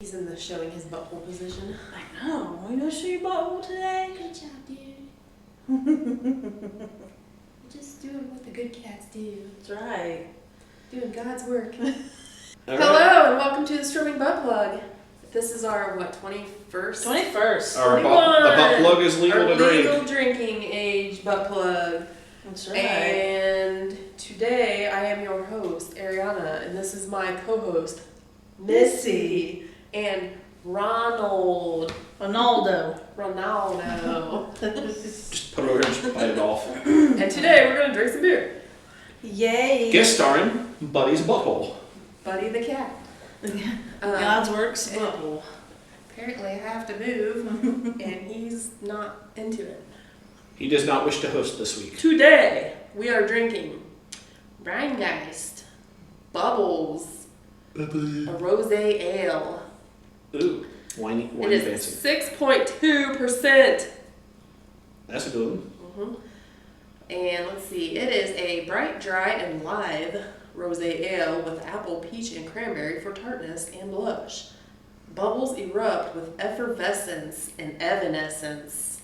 He's in the showing his butthole position. I know. You gonna show your butthole today? Good job, dude. Just doing what the good cats do. That's right. Doing God's work. All Hello right. and welcome to the Strobing Butt Plug. This is our, 21st? 21st. Our butt plug is legal Our to drink. legal drinking age butt plug. That's right. And today I am your host, Ariana, and this is my co-host, Missy, and Ronaldo. Just put it over here and just bite it off. And today we're going to drink some beer. Yay. Guest starring Buddy's Butthole. Buddy the cat. God's works butthole. Apparently I have to move, and he's not into it. He does not wish to host this week. Today we are drinking Rheingeist Bubbles, a rosé ale. Ooh, wine It fancy. is 6.2%. That's a good one. And let's see, it is a bright, dry, and live rosé ale with apple, peach, and cranberry for tartness and blush. Bubbles erupt with effervescence and evanescence.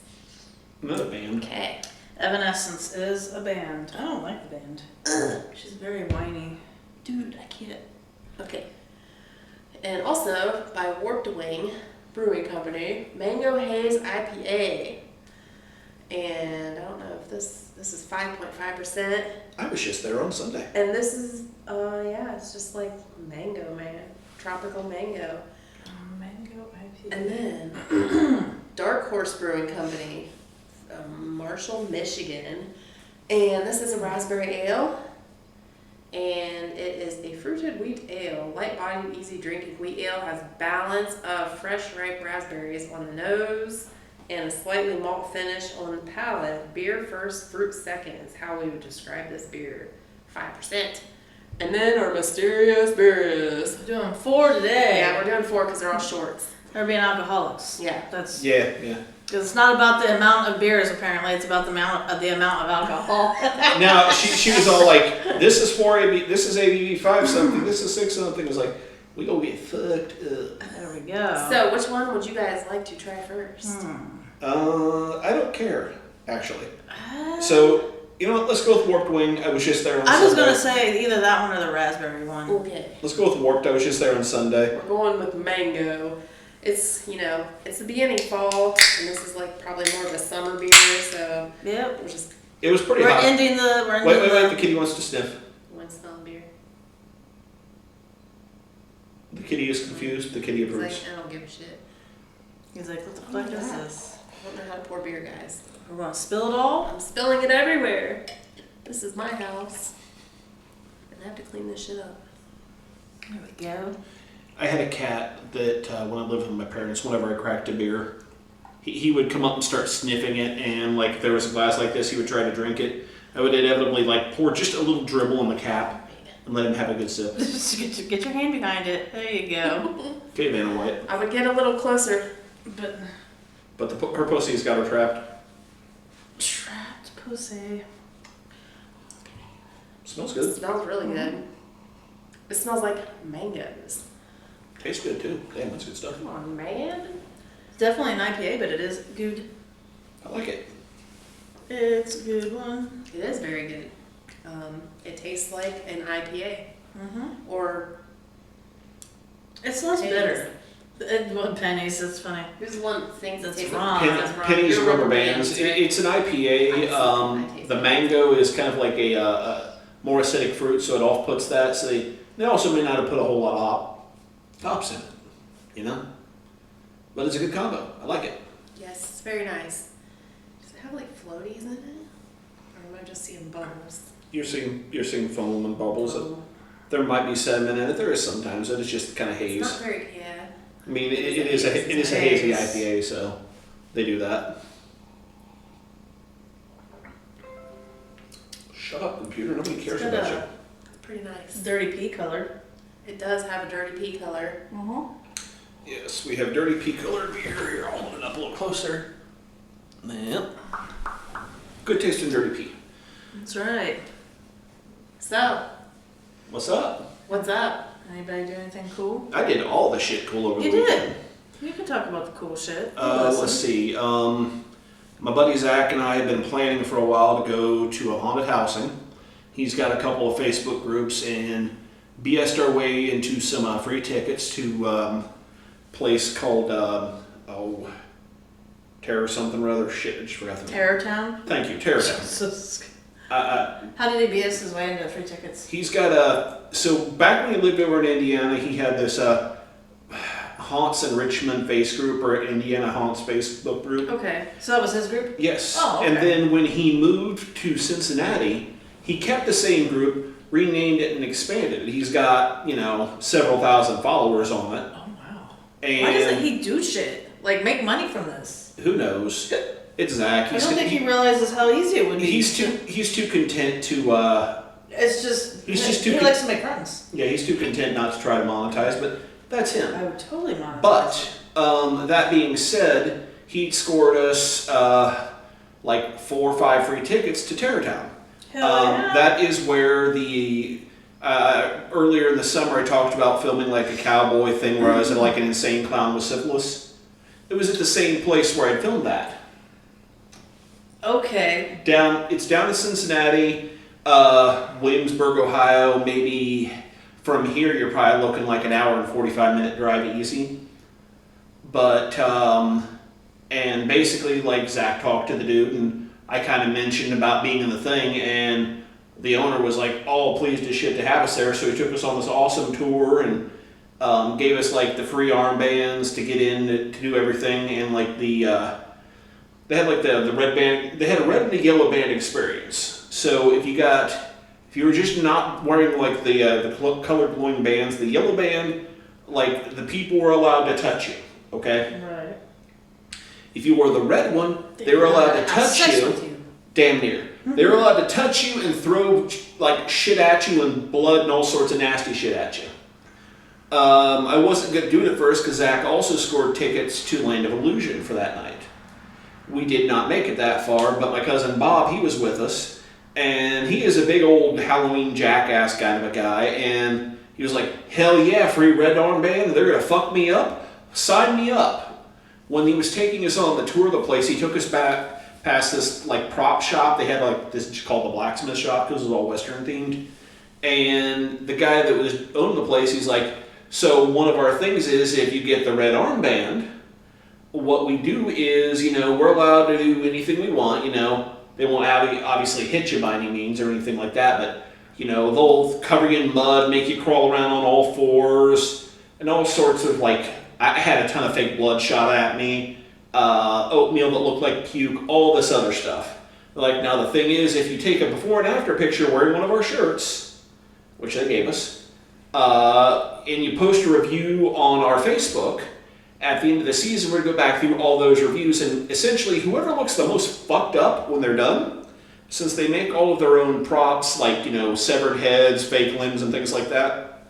Another band. Okay. Evanescence is a band. I don't like the band. She's very whiny. Dude, I can't. Okay. And also by Warped Wing Brewing Company, Mango Haze IPA. And I don't know if this is 5.5%. I was just there on Sunday. And this is, yeah, it's just like mango, man. Tropical mango. Mango IPA. And then Dark Horse Brewing Company, Marshall, Michigan. And this is a raspberry ale. And it is a fruited wheat ale. Light-bodied, easy drinking wheat ale has balance of fresh, ripe raspberries on the nose and a slightly malt finish on the palate. Beer first, fruit second is how we would describe this beer. 5%. And then our mysterious beers. We're doing 4 today. Yeah, we're doing 4 because they're all shorts. They're being alcoholics. Yeah. That's Yeah. because it's not about the amount of beers. Apparently, it's about the amount of alcohol. Now she was all like, "This is this is ABV 5 something. This is 6 something." It was like, we gonna get fucked up. There we go. So, which one would you guys like to try first? I don't care actually. So you know what? Let's go with Warped Wing. I was just there on I Sunday. was gonna say either that one or the raspberry one. Okay. Let's go with Warped. I was just there on Sunday. We're going with mango. It's, it's the beginning of fall, and this is like probably more of a summer beer, so Yep. we're just It was pretty We're hot. ending the. Wait. The kitty wants to sniff. one smell beer. The kitty is confused. The kitty He's approves. like, I don't give a shit. He's like, what the fuck is God. this? I don't know how to pour beer, guys. We're gonna spill it all. I'm spilling it everywhere. This is my house, and I have to clean this shit up. There we go. I had a cat that when I lived with my parents, whenever I cracked a beer, he would come up and start sniffing it, and like if there was a glass like this, he would try to drink it. I would inevitably like pour just a little dribble in the cap and let him have a good sip. Just get your hand behind it. There you go. Okay, Vanna White. I would get a little closer. But Her pussy's got her trapped. trapped pussy. Smells It good. smells really good. It smells like mangoes. Tastes good too. Damn, that's good stuff. Come on, man. It's definitely an IPA, but it is good. I like it. It's a good one. It is very good. It tastes like an IPA. Or It smells Pennies. better. What pennies? That's funny. who's the one that thinks it That's tastes wrong. like Pennies, wrong. pennies You're rubber bands. right? It's an IPA. I taste The it. mango is kind of like a more acidic fruit, so it off puts that. So they also may not have put a whole lot of hops in it, But it's a good combo. I like it. Yes, it's very nice. Does it have like floaties in it? Or am I just seeing bubbles? You're seeing foam and bubbles. There might be sediment in it. There is sometimes. It is just kind of haze. It's not very, yeah. I mean, it is a hazy IPA, so they do that. Shut up, computer. Nobody cares It's got about you. It's pretty nice. Dirty pea color. It does have a dirty pea color. Yes, we have dirty pea colored beer here. I'll hold it up a little closer. Yep. Good tasting dirty pea. That's right. So, What's up? what's up? Anybody do anything cool? I did all the shit cool over You the weekend. did. You can talk about the cool shit. Let's see. My buddy Zach and I have been planning for a while to go to a haunted housing. He's got a couple of Facebook groups and BS'd our way into some free tickets to a place called, Terror something or other. Shit, I just forgot the name. Terror Town? Thank you, Terror Town. How did he BS his way into free tickets? He's got so back when he lived over in Indiana, he had this Haunts in Richmond face group or Indiana Haunts Facebook group. Okay, so that was his group? Yes. Oh, okay. And then when he moved to Cincinnati, he kept the same group, renamed it and expanded it. He's got, several thousand followers on it. Oh, wow. And why doesn't he do shit? Like, make money from this? Who knows? It's Zach. I don't think he realizes how easy it would be. He's too content to It's just, he likes to make friends. yeah, he's too content not to try to monetize, but that's him. I would totally monetize. But that being said, he scored us like 4 or 5 free tickets to Terror Town. Hell yeah. That is where the earlier in the summer I talked about filming like a cowboy thing where I was like an insane clown with syphilis. It was at the same place where I filmed that. Okay. It's down in Cincinnati, Williamsburg, Ohio. Maybe from here you're probably looking like an hour and 45-minute drive easy. But and basically like Zach talked to the dude and I kind of mentioned about being in the thing and the owner was like all pleased as shit to have us there, so he took us on this awesome tour and gave us like the free armbands to get in to do everything and like they had like the red band. They had a red and a yellow band experience. So if you were just not wearing like the colored glowing bands, the yellow band, like the people were allowed to touch you. Okay. Right. If you wore the red one, they were allowed to touch you. Damn near. They were allowed to touch you and throw like shit at you and blood and all sorts of nasty shit at you. I wasn't going to do it at first because Zach also scored tickets to Land of Illusion for that night. We did not make it that far, but my cousin Bob, he was with us, and he is a big old Halloween jackass kind of a guy, and he was like, hell yeah, free red armband, they're going to fuck me up? Sign me up. When he was taking us on the tour of the place, he took us back past this like prop shop. They had like this called the blacksmith shop because it was all Western themed, and the guy that was owning the place, he's like, so one of our things is if you get the red armband, what we do is, we're allowed to do anything we want, They won't obviously hit you by any means or anything like that, but, they'll cover you in mud, make you crawl around on all fours, and all sorts of, like, I had a ton of fake blood shot at me, oatmeal that looked like puke, all this other stuff. Like, now the thing is, if you take a before and after picture wearing one of our shirts, which they gave us, and you post a review on our Facebook, at the end of the season, we're going to go back through all those reviews, and essentially whoever looks the most fucked up when they're done, since they make all of their own props, like, severed heads, fake limbs, and things like that,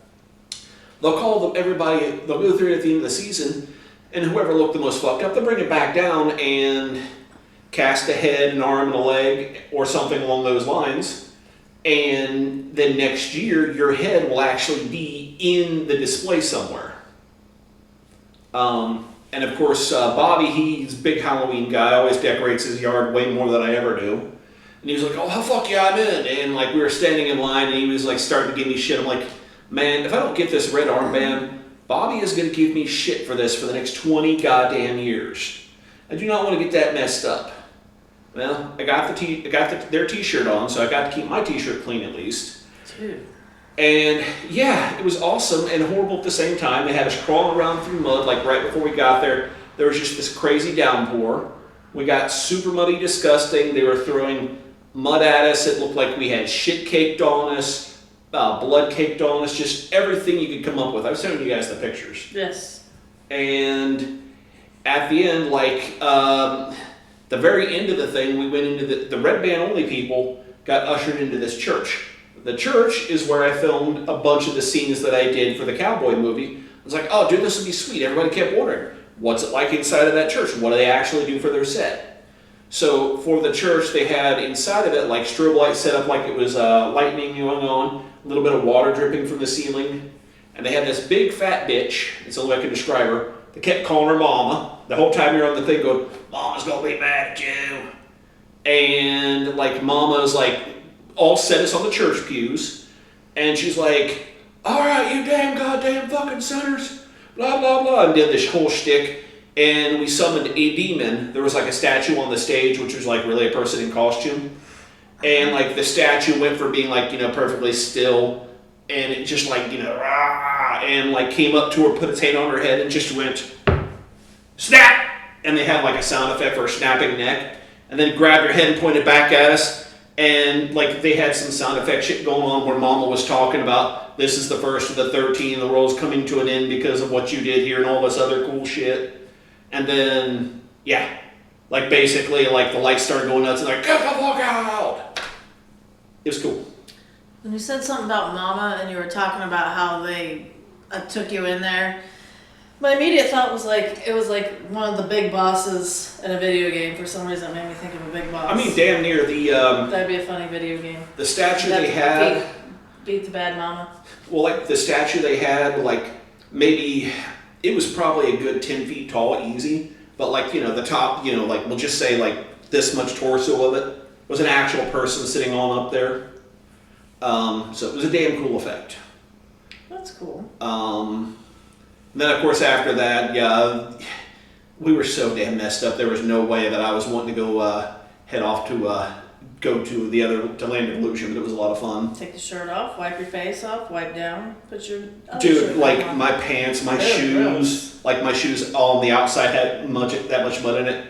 they'll call them everybody, they'll go through it at the end of the season, and whoever looked the most fucked up, they'll bring it back down and cast a head, an arm, and a leg, or something along those lines, and then next year, your head will actually be in the display somewhere. And of course, Bobby, he's a big Halloween guy, always decorates his yard way more than I ever do. And he was like, oh, fuck yeah, I'm in. And like we were standing in line and he was like starting to give me shit. I'm like, man, if I don't get this red armband, Bobby is going to give me shit for this for the next 20 goddamn years. I do not want to get that messed up. Well, I got their t-shirt on, so I got to keep my t-shirt clean at least. Dude. And yeah, it was awesome and horrible at the same time. They had us crawling around through mud, like right before we got there. There was just this crazy downpour. We got super muddy, disgusting. They were throwing mud at us. It looked like we had shit caked on us, blood caked on us, just everything you could come up with. I was showing you guys the pictures. Yes. And at the end, like the very end of the thing, we went into the red band only people got ushered into this church. The church is where I filmed a bunch of the scenes that I did for the cowboy movie. I was like, oh, dude, this would be sweet. Everybody kept wondering, what's it like inside of that church? What do they actually do for their set? So for the church, they had inside of it like strobe lights set up like it was lightning going on, a little bit of water dripping from the ceiling. and they had this big fat bitch, it's the only way I can describe her, they kept calling her Mama. The whole time you're on the thing going, Mama's gonna be mad at you. And like Mama's like all set us on the church pews, and she's like, all right, you damn goddamn fucking sinners, blah, blah, blah, and did this whole shtick. And we summoned a demon. There was like a statue on the stage, which was like really a person in costume. And like the statue went from being like, perfectly still, and it just like, rah, and like came up to her, put its hand on her head, and just went, snap! And they had like a sound effect for a snapping neck, and then grabbed her head and pointed back at us. And like they had some sound effect shit going on where Mama was talking about, this is the first of the 13, the world's coming to an end because of what you did here, and all this other cool shit. And then, yeah, like basically like the lights started going nuts and like, get the fuck out! It was cool. When you said something about Mama and you were talking about how they took you in there, my immediate thought was like, it was like one of the big bosses in a video game. For some reason it made me think of a big boss. I mean, damn near the... That'd be a funny video game. The statue they had... Beat the bad mama. Well, like the statue they had, like maybe... It was probably a good 10 feet tall, easy. But like, the top, like we'll just say like this much torso of it was an actual person sitting on up there. So it was a damn cool effect. That's cool. Then of course after that, yeah, we were so damn messed up. There was no way that I was wanting to go head off to go to the other to Land of Illusion, but it was a lot of fun. Take the shirt off, wipe your face off, wipe down, put your other Dude, shirt like on. my pants, my Ew, shoes, gross. like my shoes all on the outside had that much mud in it.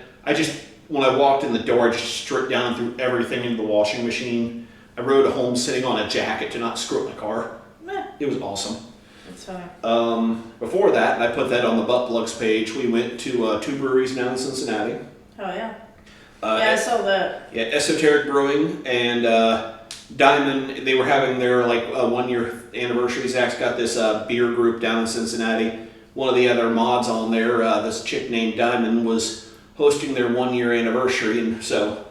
When I walked in the door, I just stripped down and threw everything into the washing machine. I rode home sitting on a jacket to not screw up my car. Meh. It was awesome. That's funny. Before that, and I put that on the Butt Plugs page, we went to 2 breweries down in Cincinnati. Oh yeah. Yeah, I saw that. Yeah, Esoteric Brewing and Diamond, they were having their like 1 year anniversary. Zach's got this beer group down in Cincinnati. One of the other mods on there, this chick named Diamond, was hosting their 1 year anniversary, and so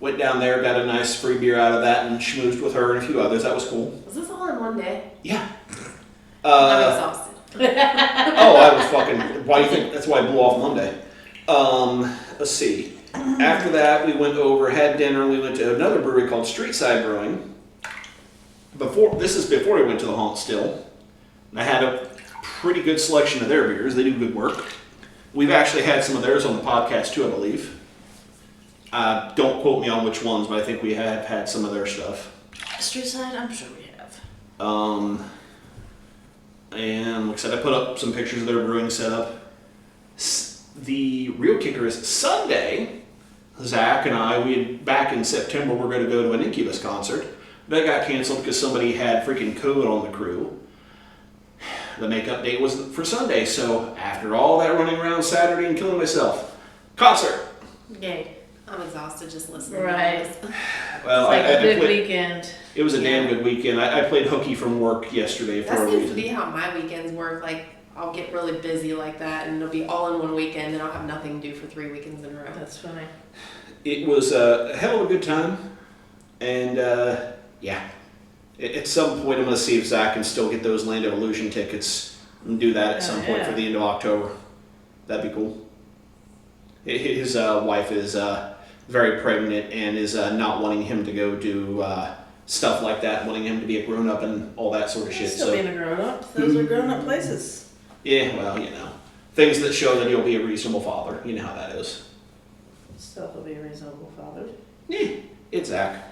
went down there, got a nice free beer out of that, and schmoozed with her and a few others. That was cool. Was this all in one day? Yeah. I'm exhausted. I was fucking. Why do you think? That's why I blew off Monday. Let's see. After that, we went over, had dinner. We went to another brewery called Streetside Brewing. This is before we went to the Haunt still. And I had a pretty good selection of their beers. They do good work. We've actually had some of theirs on the podcast too, I believe. Don't quote me on which ones, but I think we have had some of their stuff. Streetside, I'm sure we have. And like I said, I put up some pictures of their brewing setup. The real kicker is Sunday, Zach and I, back in September, we're going to go to an Incubus concert. That got canceled because somebody had freaking COVID on the crew. The makeup date was for Sunday, so after all that running around Saturday and killing myself, concert! Yay. I'm exhausted just listening Right. to this. Well, It's like a good played, weekend. it was a damn Yeah. good weekend. I played hooky from work yesterday for That a seems to reason. be how my weekends work. Like, I'll get really busy like that, and it'll be all in one weekend, and I'll have nothing to do for 3 weekends in a row. That's funny. It was a hell of a good time, and yeah. At some point, I'm going to see if Zach can still get those Land of Illusion tickets and do that at some point for the end of October. That'd be cool. His wife is very pregnant and is not wanting him to go do stuff like that, wanting him to be a grown-up and all that sort of shit. Still So being a grown-up. Those are grown-up places. yeah, well, things that show that you'll be a reasonable father. You know how that is. Still will be a reasonable father. Yeah, it's Zach.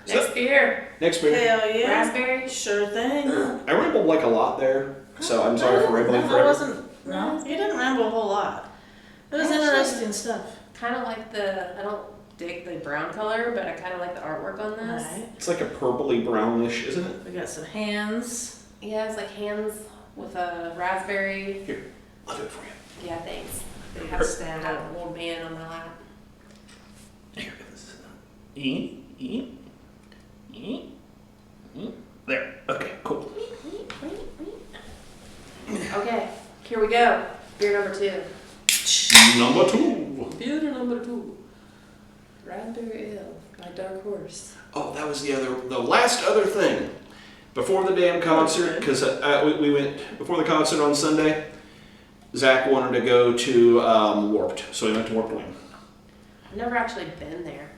Next beer. Next week. Hell yeah. Raspberry. Sure thing. I rambled like a lot there, so I'm sorry for rambling No, forever. I wasn't. No, you didn't ramble a whole lot. It was Actually, interesting stuff. Kind of like I don't dig the brown color, but I kind of like the artwork on this. Alright. It's like a purpley brownish, isn't it? We got some hands. Yeah, it's like hands with a raspberry. Here, I'll do it for you. Yeah, thanks. They I have have stand an up. old man on my lap. Here, there. Okay, cool. Okay, here we go. Beer number 2. Number 2. Beer number 2. Raspberry Ale by Dark Horse. Oh, that was the last other thing. Before the damn concert, because we went before the concert on Sunday. Zach wanted to go to Warped, so we went to Warped Wing. I've never actually been there.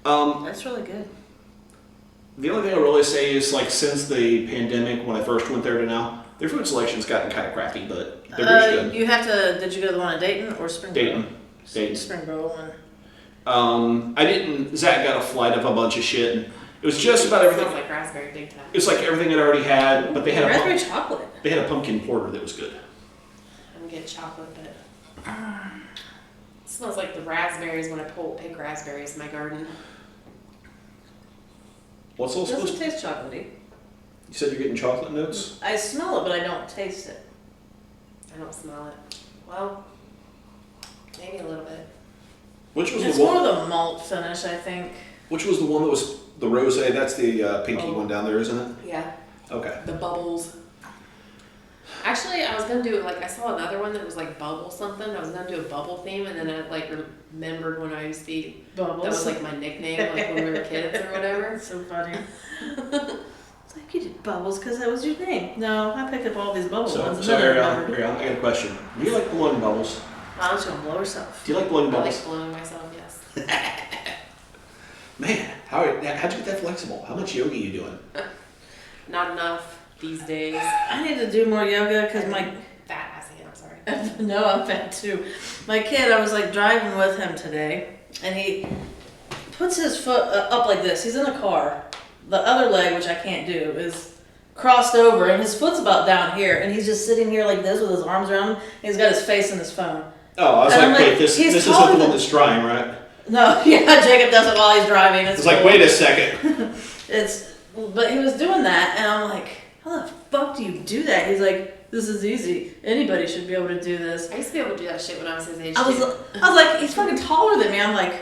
That's really good. The only thing I'll really say is, like, since the pandemic, when I first went there to now, their food selection's gotten kind of crappy, but they're pretty good. You have to. Did you go to the one in Dayton or Springboro? Dayton. Springboro one. I didn't. Zach got a flight of a bunch of shit, and it was just about everything. Smells like raspberry big time. It was like everything I'd already had, but they had Raspberry chocolate. They had a pumpkin porter that was good. I'm gonna get chocolate, but it smells like the raspberries when I pick raspberries in my garden. What's all It doesn't supposed to? taste chocolatey. You said you're getting chocolate notes. I smell it, but I don't taste it. I don't smell it. Well, maybe a little bit. Which was It's the one? more the malt finish, I think. Which was the one that was the rosé? That's the pinky one down there, isn't it? Yeah, Okay. the bubbles. Actually, I was gonna do like I saw another one that was like bubble something. I was gonna do a bubble theme, and then I like remembered when I used to be Bubbles. that was like my nickname, like when we were kids or whatever. That's so funny. It's like you did bubbles because that was your name. No, I picked up all these bubble ones. So and then I Ariel, remembered. I got a question. Do you like blowing bubbles? I was gonna blow herself. Do you like blowing I bubbles? like blowing myself. Yes. Man, how'd you get that flexible? How much yoga are you doing? Not enough these days. I need to do more yoga because my Fat ass I'm sorry. no, I'm fat too. My kid, I was like driving with him today, and he puts his foot up like this. He's in a car. The other leg, which I can't do, is crossed over, and his foot's about down here, and he's just sitting here like this with his arms around him. And he's got his face in his phone. Oh, I was And I'm like, like, wait, this he's isn't taller the one than- that's drying, right? No, yeah, Jacob does it while he's driving. It's like, wait a second. But he was doing that, and I'm like, how the fuck do you do that? He's like, this is easy. Anybody should be able to do this. I used to be able to do that shit when I was his age. I was too. like, he's fucking taller than me. I'm like,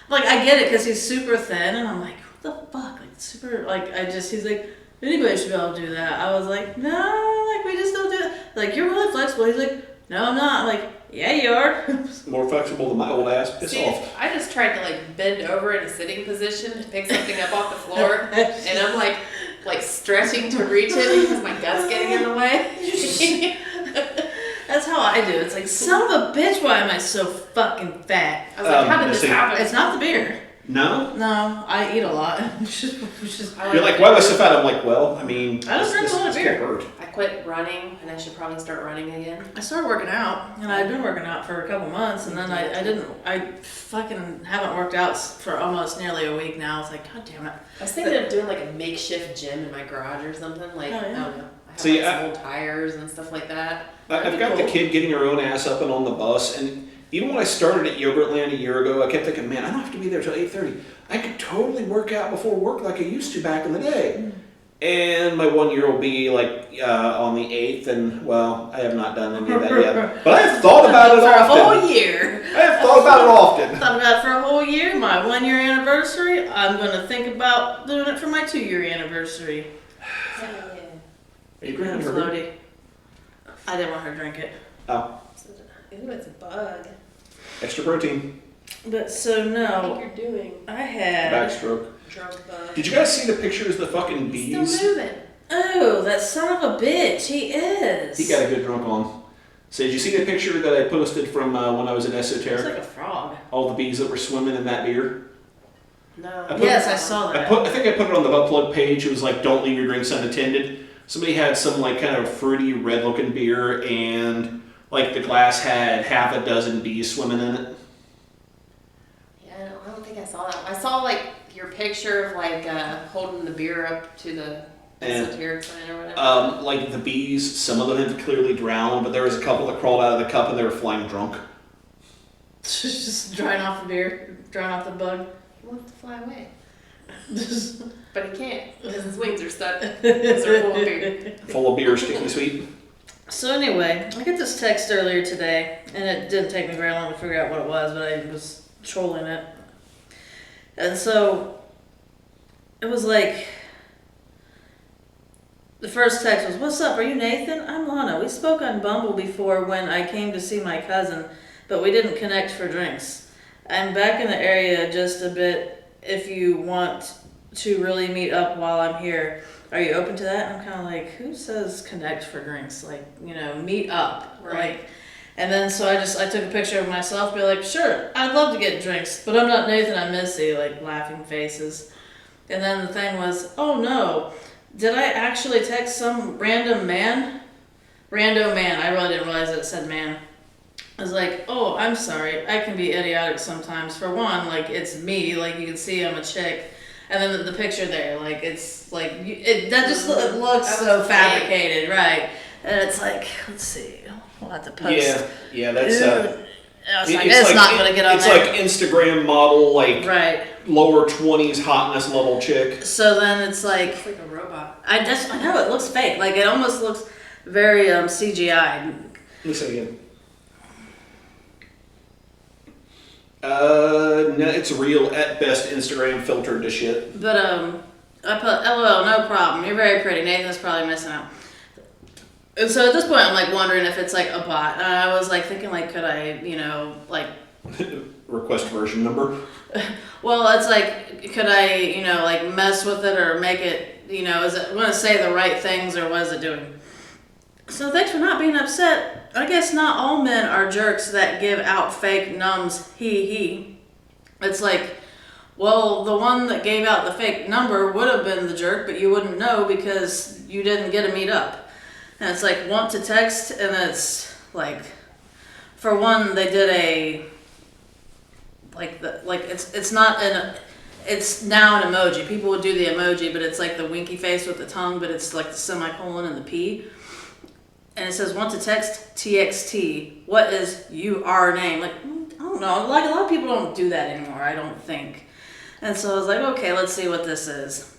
I get it because he's super thin, and I'm like, what the fuck? Like, super, like, he's like, anybody should be able to do that. I was like, no, like, we just don't do it. Like, you're really flexible. He's like, no, I'm not. I'm like, yeah, you are. More flexible than my old ass. Piss See, off. I just tried to like bend over in a sitting position to pick something up off the floor, and I'm like stretching to reach it because my gut's getting in the way. That's how I do. It's like, son of a bitch, why am I so fucking fat? I was like, how did this missing- happen? It's not the beer. No? No, I eat a lot. You're like, why am I so fat? I'm like, well, I mean, I just drink a lot of beer. can't hurt. I quit running, and I should probably start running again. I started working out, and I'd been working out for a couple months, and then I fucking haven't worked out for almost nearly a week now. It's like, god damn it. I was thinking of doing like a makeshift gym in my garage or something. Like, Oh, yeah. I don't know. I have See, like some old tires and stuff like that. I've got the kid getting her own ass up and on the bus, and even when I started at Yogurtland a year ago, I kept thinking, man, I don't have to be there till 8:30. I could totally work out before work like I used to back in the day. And my 1 year will be like on the 8th, and well, I have not done any of that yet. But I have thought about it For a whole often. year. I have thought about it often. Thought about it for a whole year. My 1 year anniversary. I'm gonna think about doing it for my 2 year anniversary. Yeah. Are you drinking her? Floaty. I didn't want her to drink it. Oh, Ooh, it's a bug. extra protein. But so I think no, you're doing I had. Backstroke. drunk bug. Did you guys see the pictures of the fucking He's bees? still moving. Oh, that son of a bitch. He is. He got a good drunk on. So did you see the picture that I posted from when I was in It's Esoteric? like a frog. All the bees that were swimming in that beer. No. I put- Yes, I saw I that. I think I put it on the butt plug page. It was like, don't leave your drinks unattended. Somebody had some like kind of fruity red looking beer, and like the glass had half a dozen bees swimming in it. Yeah, I don't think I saw that. I saw like your picture of like holding the beer up to the And, esoteric sign or whatever. Like the bees, some of them had clearly drowned, but there was a couple that crawled out of the cup and they were flying drunk. Just drying off the beer, drying off the bug. He wants to fly away. Just But he can't because his wings are stuck. Because they're full of beer. Full of beer, sticky sweet. So anyway, I got this text earlier today, and it didn't take me very long to figure out what it was, but I was trolling it. And so, it was like, the first text was, "What's up, are you Nathan? I'm Lana. We spoke on Bumble before when I came to see my cousin, but we didn't connect for drinks. I'm back in the area just a bit if you want to really meet up while I'm here. Are you open to that? And I'm kind of like, who says connect for drinks? Like, meet up. Right. Like, and then so I took a picture of myself, be like, sure, I'd love to get drinks, but I'm not Nathan, I'm Missy, like laughing faces. And then the thing was, oh no, did I actually text some random man? Rando man, I really didn't realize it said man. I was like, oh, I'm sorry, I can be idiotic sometimes. For one, like, it's me, like, you can see I'm a chick. And then the picture there, like, it's like, that just it looks so fabricated, right? And it's like, let's see, we'll have to post. Yeah, that's, it's not going to get on it's there. It's like Instagram model, like, right. lower 20s hotness level chick. So then it's like, It's like a robot. I know, it looks fake. Like, it almost looks very CGI. Let me say again. No, it's real at best. Instagram filtered to shit. But I put LOL, no problem. You're very pretty. Nathan's probably missing out. And so at this point, I'm like wondering if it's like a bot. And I was like thinking, like, could I, like Request version number. well, it's like, could I, like mess with it or make it, is it want to say the right things or what is it doing? So thanks for not being upset. I guess not all men are jerks that give out fake nums. He. It's like, well, the one that gave out the fake number would have been the jerk, but you wouldn't know because you didn't get to meet up. And it's like, want to text, and it's like, for one, they did a, it's not it's now an emoji. People would do the emoji, but it's like the winky face with the tongue, but it's like the semicolon and the P. And it says, want to text TXT. What is your name? Like, I don't know. Like, a lot of people don't do that anymore, I don't think. And so I was like, okay, let's see what this is.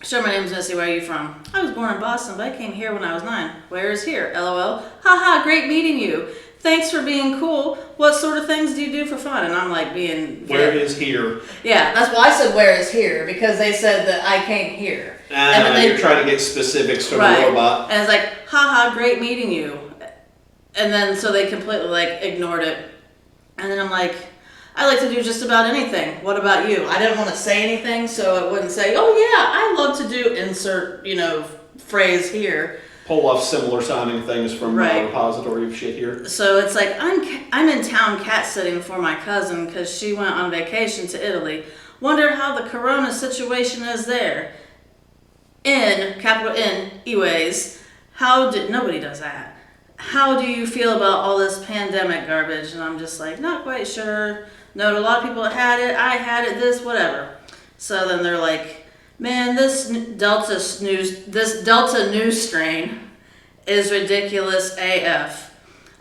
Sure, my name's Missy. Where are you from? I was born in Boston, but I came here when I was 9. Where is here? LOL. Haha, great meeting you. Thanks for being cool. What sort of things do you do for fun? And I'm like being... Where is here? Yeah, that's why I said where is here, because they said that I came here. And then you're trying to get specifics from the robot. And it's like, haha, great meeting you. And then so they completely like ignored it. And then I'm like, I like to do just about anything. What about you? I didn't want to say anything, so it wouldn't say, oh yeah, I love to do insert, phrase here. Pull off similar sounding things from a repository of shit here. So it's like, I'm in town cat sitting for my cousin because she went on vacation to Italy. Wonder how the corona situation is there. Capital N, anyways, nobody does that. How do you feel about all this pandemic garbage? And I'm just like, not quite sure. No, a lot of people had it, I had it, this, whatever. So then they're like, man, this Delta news strain is ridiculous AF.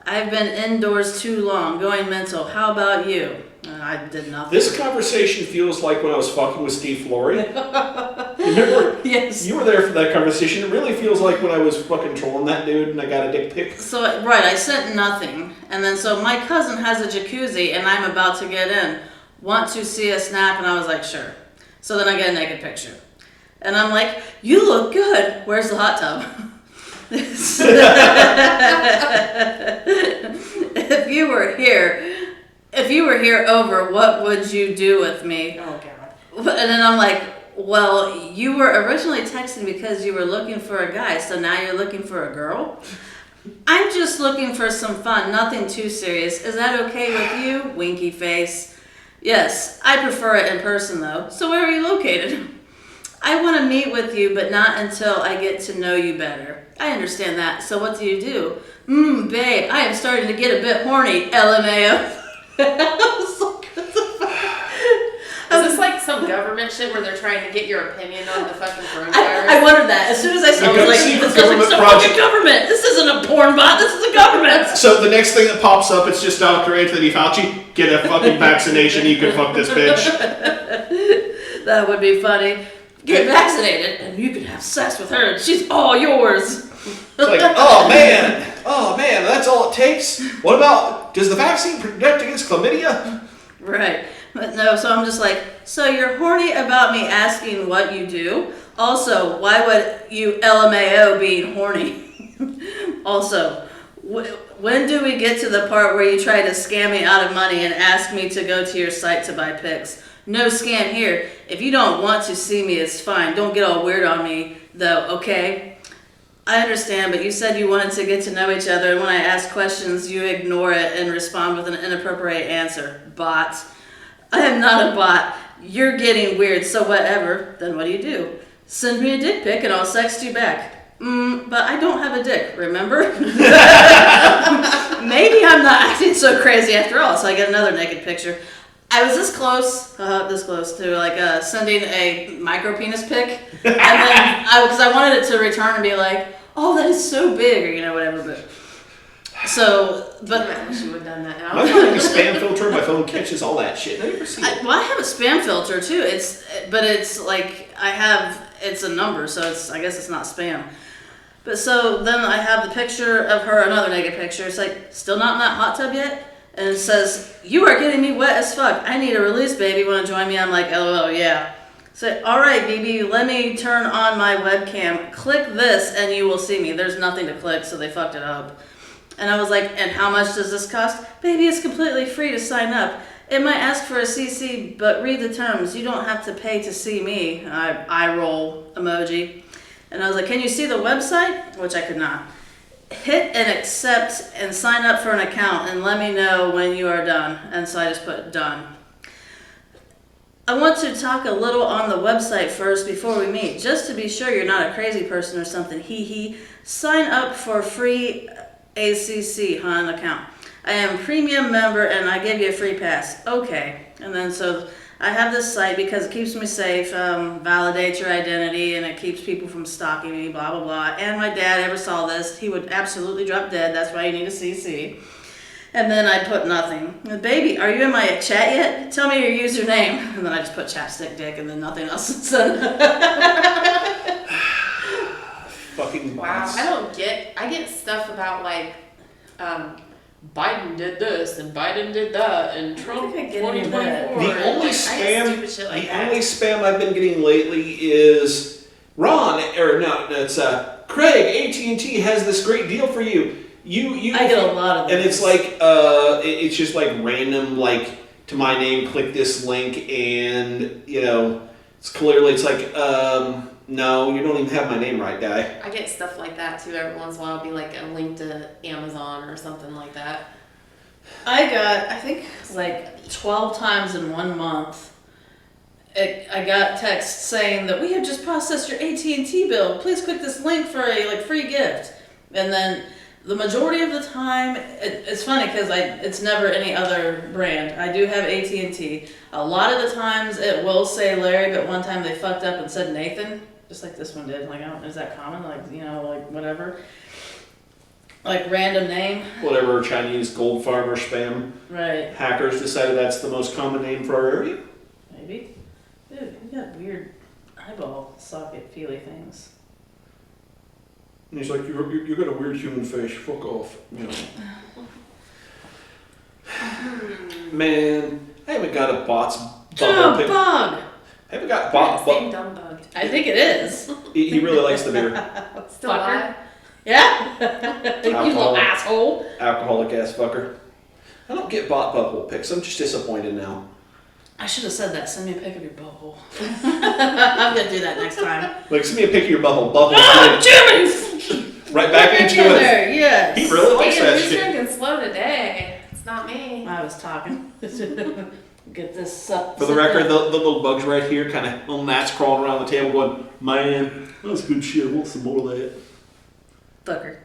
I've been indoors too long, going mental. How about you? I did nothing. This conversation feels like when I was fucking with Steve Flory. Remember? Yes. You were there for that conversation. It really feels like when I was fucking trolling that dude and I got a dick pic. So, I sent nothing. And then so my cousin has a jacuzzi and I'm about to get in. Want to see a snap? And I was like, sure. So then I get a naked picture. And I'm like, you look good. Where's the hot tub? If you were here over, what would you do with me? Oh, God. And then I'm like, well, you were originally texting because you were looking for a guy, so now you're looking for a girl? I'm just looking for some fun, nothing too serious. Is that okay with you? Winky face. Yes, I prefer it in person though. So where are you located? I want to meet with you, but not until I get to know you better. I understand that. So what do you do? Babe, I am starting to get a bit horny, LMAO. Is this like some government shit where they're trying to get your opinion on the fucking coronavirus? I wondered that. As soon as I saw it, I was like, this feels like some project. fucking government. This isn't a porn bot. This is a government. So the next thing that pops up, it's just Dr. Anthony Fauci. Get a fucking vaccination. You can fuck this bitch. That would be funny. Get vaccinated and you can have sex with her and she's all yours. It's like, oh man, that's all it takes? What about, does the vaccine protect against chlamydia? Right. But no, so I'm just like, so you're horny about me asking what you do? Also, why would you LMAO being horny? Also, when do we get to the part where you try to scam me out of money and ask me to go to your site to buy pics? No scam here. If you don't want to see me, it's fine. Don't get all weird on me, though, okay? I understand, but you said you wanted to get to know each other, and when I ask questions, you ignore it and respond with an inappropriate answer. Bot. I am not a bot. You're getting weird, so whatever. Then what do? Send me a dick pic and I'll sext you back. But I don't have a dick, remember? Maybe I'm not acting so crazy after all, so I get another naked picture. I was this close to like sending a micro penis pic, and then because I wanted it to return and be like, oh, that is so big, or whatever. But I wish you would have done that My now. fucking spam filter on my phone catches all that shit. I never see it. I have a spam filter too. It's like it's a number, so I guess it's not spam. But so then I have the picture of her, another naked picture. It's like, still not in that hot tub yet? And it says, you are getting me wet as fuck. I need a release, baby. Want to join me? I'm like, LOL, yeah. So, all right, BB, let me turn on my webcam. Click this and you will see me. There's nothing to click, so they fucked it up. And I was like, and how much does this cost? Baby, it's completely free to sign up. It might ask for a CC, but read the terms. You don't have to pay to see me. I roll emoji. And I was like, can you see the website? Which I could not. Hit and accept and sign up for an account and let me know when you are done. And so I just put done. I want to talk a little on the website first before we meet, just to be sure you're not a crazy person or something. Hee hee. Sign up for free ACC account. I am a premium member and I give you a free pass. Okay. And then so I have this site because it keeps me safe, validates your identity, and it keeps people from stalking me, blah, blah, blah. And my dad ever saw this, he would absolutely drop dead. That's why you need a CC. And then I put nothing. Baby, are you in my chat yet? Tell me your username. And then I just put chapstick dick and then nothing else. Fucking Wow, bots. I get stuff about like, Biden did this and Biden did that and Trump think I get any of 2024. that. The only I get spam, stupid shit like the that. only spam I've been getting lately is Ron, or no, it's Craig. AT&T has this great deal for you. You. I get a lot of and those. it's like it's just like random, like to my name, click this link, and it's clearly it's like no, you don't even have my name right, guy. I get stuff like that too every once in a while. It'll be like a link to Amazon or something like that. I think like 12 times in 1 month, I got texts saying that we have just processed your AT&T bill. Please click this link for a free gift. And then the majority of the time, it's funny because it's never any other brand. I do have AT&T. A lot of the times it will say Larry, but one time they fucked up and said Nathan, just like this one did. Like, is that common? Like whatever. Like random name. Whatever Chinese gold farmer spam Right. hackers decided that's the most common name for our area. Maybe. Dude, you got weird eyeball socket feely things. And he's like, you got a weird human face. Fuck off. Man, I haven't got a bot's bubble pic. Bug! I haven't got Same dumb bug. I think it is. He really likes the beer. Still Fucker. alive. Yeah. You little asshole. Alcoholic ass fucker. I don't get bot butthole pics. I'm just disappointed now. I should have said that. Send me a pic of your butthole. I'm gonna do that next time. Like, send me a pic of your butthole. Butthole. Oh, Jimmy's! Right back into in it. there, yes. He really likes Damn, that who's shit. drinking slow today? It's not me. I was talking. Get this up. For the record, the little bugs right here, kind of little gnats crawling around the table going, man, that's good shit. I want some more of that. Fucker.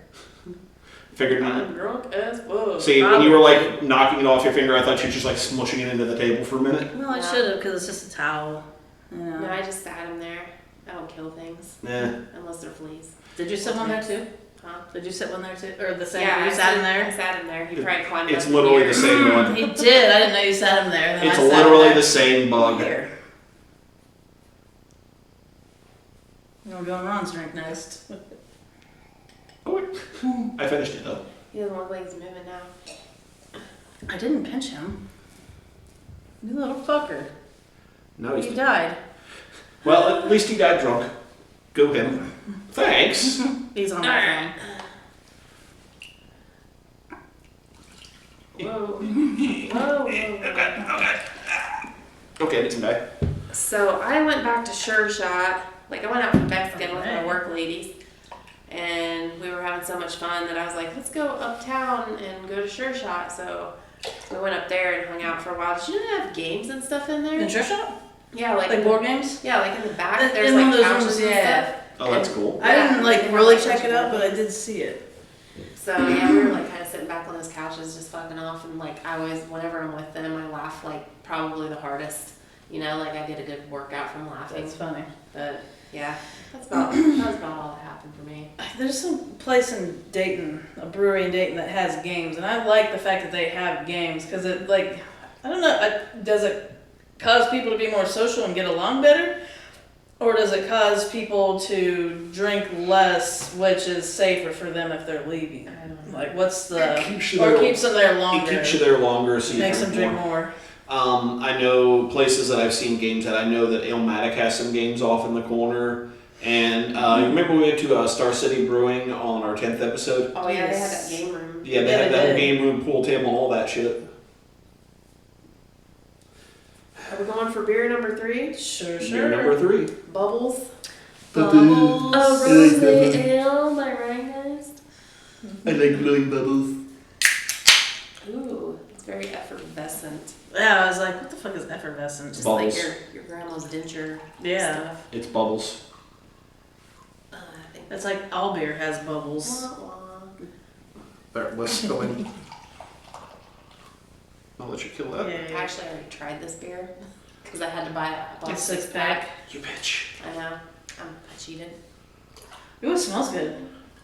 Figured I'm drunk as fuck. See, when you were like knocking it off your finger, I thought you were just like smushing it into the table for a minute. Well, I should have because it's just a towel. You know. No, I just sat him there. I don't kill things Yeah. unless they're fleas. Did you sit one there too? Huh? Did you sit one there too? Or the same? Yeah, you I sat in I there? sat him there. He probably climbed It's up literally here. the same one. He did. I didn't know you sat him there. Then It's I sat literally there. the same bug. Here. We're going Ron's drink next. Oh, wait. I finished it though. He doesn't look like he's moving now. I didn't pinch him. You little fucker. No, He died. Well, at least he died drunk. Go him. Thanks. He's on All my right. phone. Whoa. Whoa, whoa, whoa. Okay, get some guy. So I went back to Sure Shot. Like I went out for Mexican with my Alright. work ladies, and we were having so much fun that I was like, let's go uptown and go to Sure Shot. So we went up there and hung out for a while. Did you have games and stuff in there? In Sure Shot? Yeah, Like board games? Yeah, like in the back. In- There's in one like of those couches rooms, and yeah. stuff. Oh, that's cool. I didn't like Yeah, really like check it out, board but I did see it. So yeah, we were like kind of sitting back on those couches, just fucking off, and like I always, whenever I'm with them, I laugh like probably the hardest. You know, like I get a good workout from laughing. That's funny. But yeah, that's about all that happened for me. There's some place in Dayton, a brewery in Dayton that has games, and I like the fact that they have games because it like, I don't know, does it cause people to be more social and get along better? Or does it cause people to drink less, which is safer for them if they're leaving? I don't know. Like, what's It the, keeps you or there. keeps them there It longer? keeps you there longer, so you Makes them drink more. more. I know places that I've seen games at. I know that Illmatic has some games off in the corner. And you remember we went to Star City Brewing on our 10th episode? Oh yeah, they had Yes. that game room. Yeah, they Yeah, had they that did. game room, pool table, and all that shit. Are we going for beer number 3? Sure, Beer sure. number 3. Bubbles. Bubbles. A rose ale, am I right, guys? I like blowing bubbles. Ooh, it's very effervescent. Yeah, I was like, what the fuck is effervescent? Just Bubbles. like your grandma's denture Yeah. stuff. It's bubbles. I think It's like all beer has bubbles. Wah, wah. There, let's spilling. I'll let you kill that. I Yeah. actually already tried this beer because I had to buy a Like box six 6-pack. pack. You bitch. I know. I cheated. Ooh, it smells good.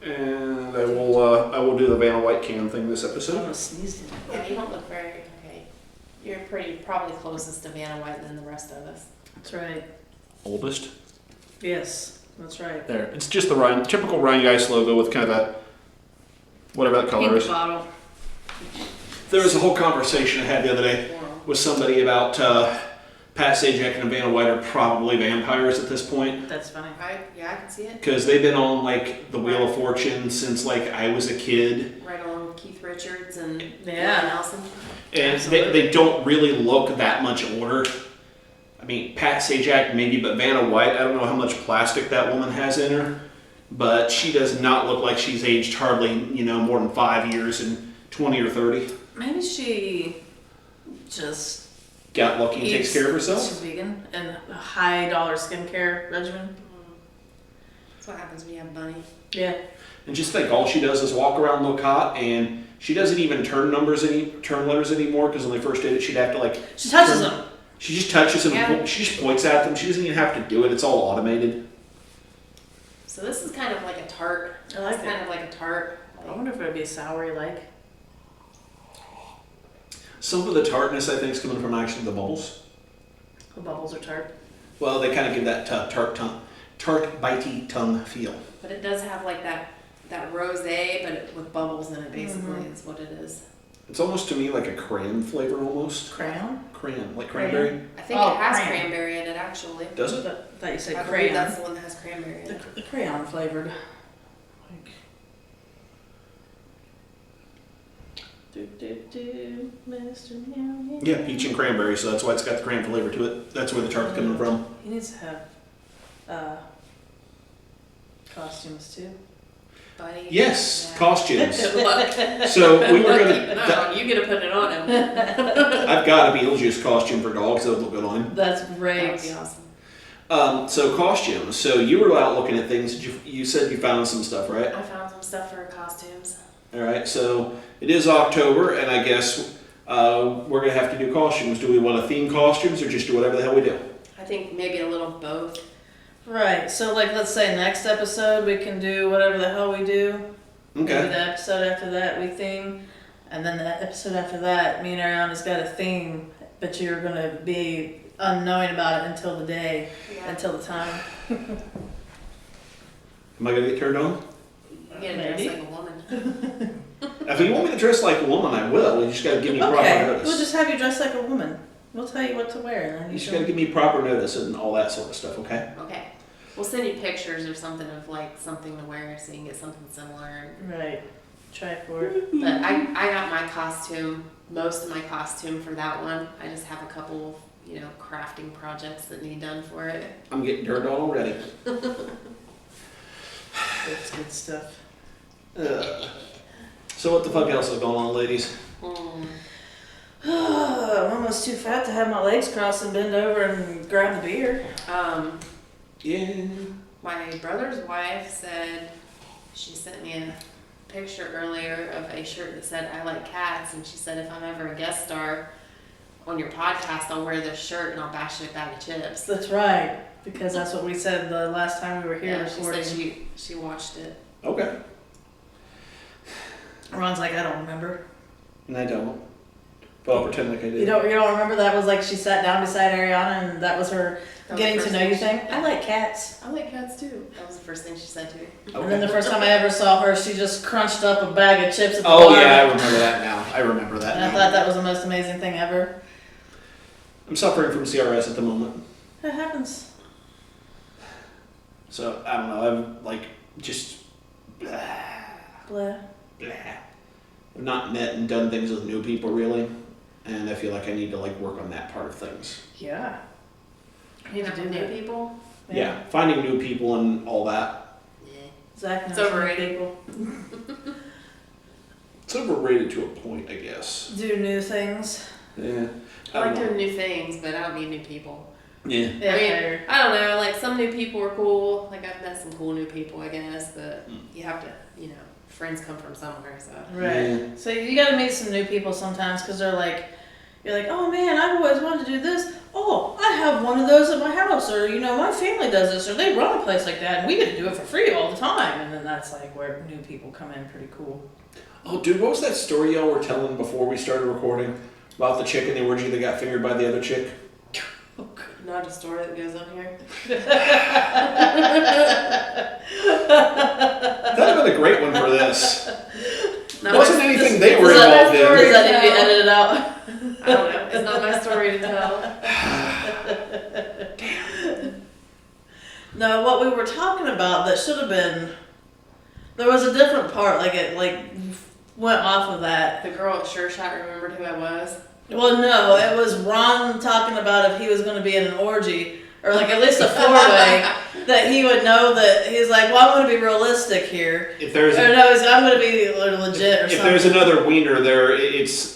And I will do the Vanna White can thing this I episode. almost sneezed in it. Yeah, you don't look very okay. You're probably closest to Vanna White than the rest of us. That's right. Oldest. Yes, that's right. There. It's just the Ryan, typical Ryan Geist logo with kind of a whatever that color Pink is. bottle. There was a whole conversation I had the other day with somebody about Pat Sajak and Vanna White are probably vampires at this point. That's funny. Yeah, I can see it. Because they've been on like the Wheel of Fortune since like I was a kid. Right along with Keith Richards and Yeah. Willie Nelson. And Absolutely. they don't really look that much older. I mean, Pat Sajak maybe, but Vanna White, I don't know how much plastic that woman has in her. But she does not look like she's aged hardly, more than 5 years and 20 or 30. Maybe she just Got lucky and takes eats- care of herself. She's vegan and a high dollar skincare regimen. That's what happens when you have money. Yeah. And just think, all she does is walk around, look hot, and she doesn't even turn letters anymore. Because when they first did it, she'd have to like. She touches turn- them. She just touches them. Yeah. She just points at them. She doesn't even have to do it. It's all automated. So this is kind of like a tart. I like It's it. kind of like a tart. I wonder if it would be soury like. Some of the tartness, I think, is coming from actually the bubbles. The bubbles are tart. Well, they kind of give that tart, bitey tongue feel. But it does have like that rosé, but with bubbles in it. Basically, Mhm. is what it is. It's almost to me like a crayon flavor, almost. Crayon? Crayon, like cranberry. I think Oh, it has crayon. cranberry in it actually. Does it? I thought you said I believe crayon. that's the one that has cranberry in it. The crayon flavored. Like. Mr. Meow. Yeah, peach and cranberry, so that's why it's got the crayon flavor to it. That's where the tart's coming from. He needs to have costumes too. Buddy. Yes, Yeah. costumes. Good luck. So we were Keep gonna. an eye on. You get to put it on him. I've got a Beetlejuice costume for dogs. That would look good on him. That's That would great. be awesome. So costumes. So you were out looking at things. You said you found some stuff, right? I found some stuff for costumes. All right. So it is October, and I guess we're gonna have to do costumes. Do we want to theme costumes or just do whatever the hell we do? I think maybe a little both. Right. So like, let's say next episode we can do whatever the hell we do. Maybe Okay. the episode after that we theme, and then the episode after that, me and Ariana's got a theme, but you're gonna be unknowing about it until the day, Yeah. until the time. Am I gonna get turned on? You get to dress Maybe. like a woman. If you want me to dress like a woman, I will. You just gotta give me proper Okay, notice. we'll just have you dress like a woman. We'll tell you what to wear, and then You you just can. gotta give me proper notice and all that sort of stuff. Okay. Okay. We'll send you pictures or something of like something to wear so you can get something similar. Right. Try for it. But I got my costume, most of my costume for that one. I just have a couple crafting projects that need done for it. I'm getting dirt on already. That's good stuff. So what the fuck else is going on, ladies? I'm almost too fat to have my legs crossed and bend over and grab the beer. Yeah. My brother's wife said, she sent me a picture earlier of a shirt that said, "I like cats," and she said, if I'm ever a guest star on your podcast, I'll wear this shirt and I'll bash you a bag of chips. That's right, because that's what we said the last time we were here Yeah, she recording. said she watched it. Okay. Ron's like, I don't remember. And I don't. But I'll pretend like I do. You don't remember that was like she sat down beside Ariana and that was her That was getting the to first know you thing thing? I like cats. I like cats too. That was the first thing she said to me. Okay. And then the first time I ever saw her, she just crunched up a bag of chips at the Oh bar. yeah, I remember that now. I remember that And I now. thought that was the most amazing thing ever. I'm suffering from CRS at the moment. It happens. So, I don't know. I'm like, just... Blah, Blah. blah. I've not met and done things with new people, really. And I feel like I need to, like, work on that part of things. Yeah. You know, new people. Yeah, finding new people and all that. Yeah. Zach knows It's some overrated. people. It's overrated to a point, I guess. Do new things. Yeah. I like don't know. doing new things, but I don't need new people. Yeah. Yeah, I mean, fair. I don't know, like some new people are cool. Like I've met some cool new people, I guess, but you have to, friends come from somewhere, so. Right. Yeah. So you gotta meet some new people sometimes because they're like, you're like, oh man, I've always wanted to do this. Oh, I have one of those at my house, or my family does this, or they run a place like that, and we get to do it for free all the time. And then that's like where new people come in pretty cool. Oh, dude, what was that story y'all were telling before we started recording? About the chick in the orgy that got fingered by the other chick? Not a story that goes on here. That would have been a great one for this. Not Wasn't my- anything this- they were this is not my involved in. story Does to that need to be tell. edited out? I don't know. It's not my story to tell. No, what we were talking about that should have been, there was a different part, like it went off of that. The girl at Sure Shot remembered who I was. Well, no, it was Ron talking about if he was going to be in an orgy, or like at least a four-way, that he would know that he's like, well, I'm going to be realistic here. If there's Or no, I'm going to be legit or if something. there's another wiener there, it's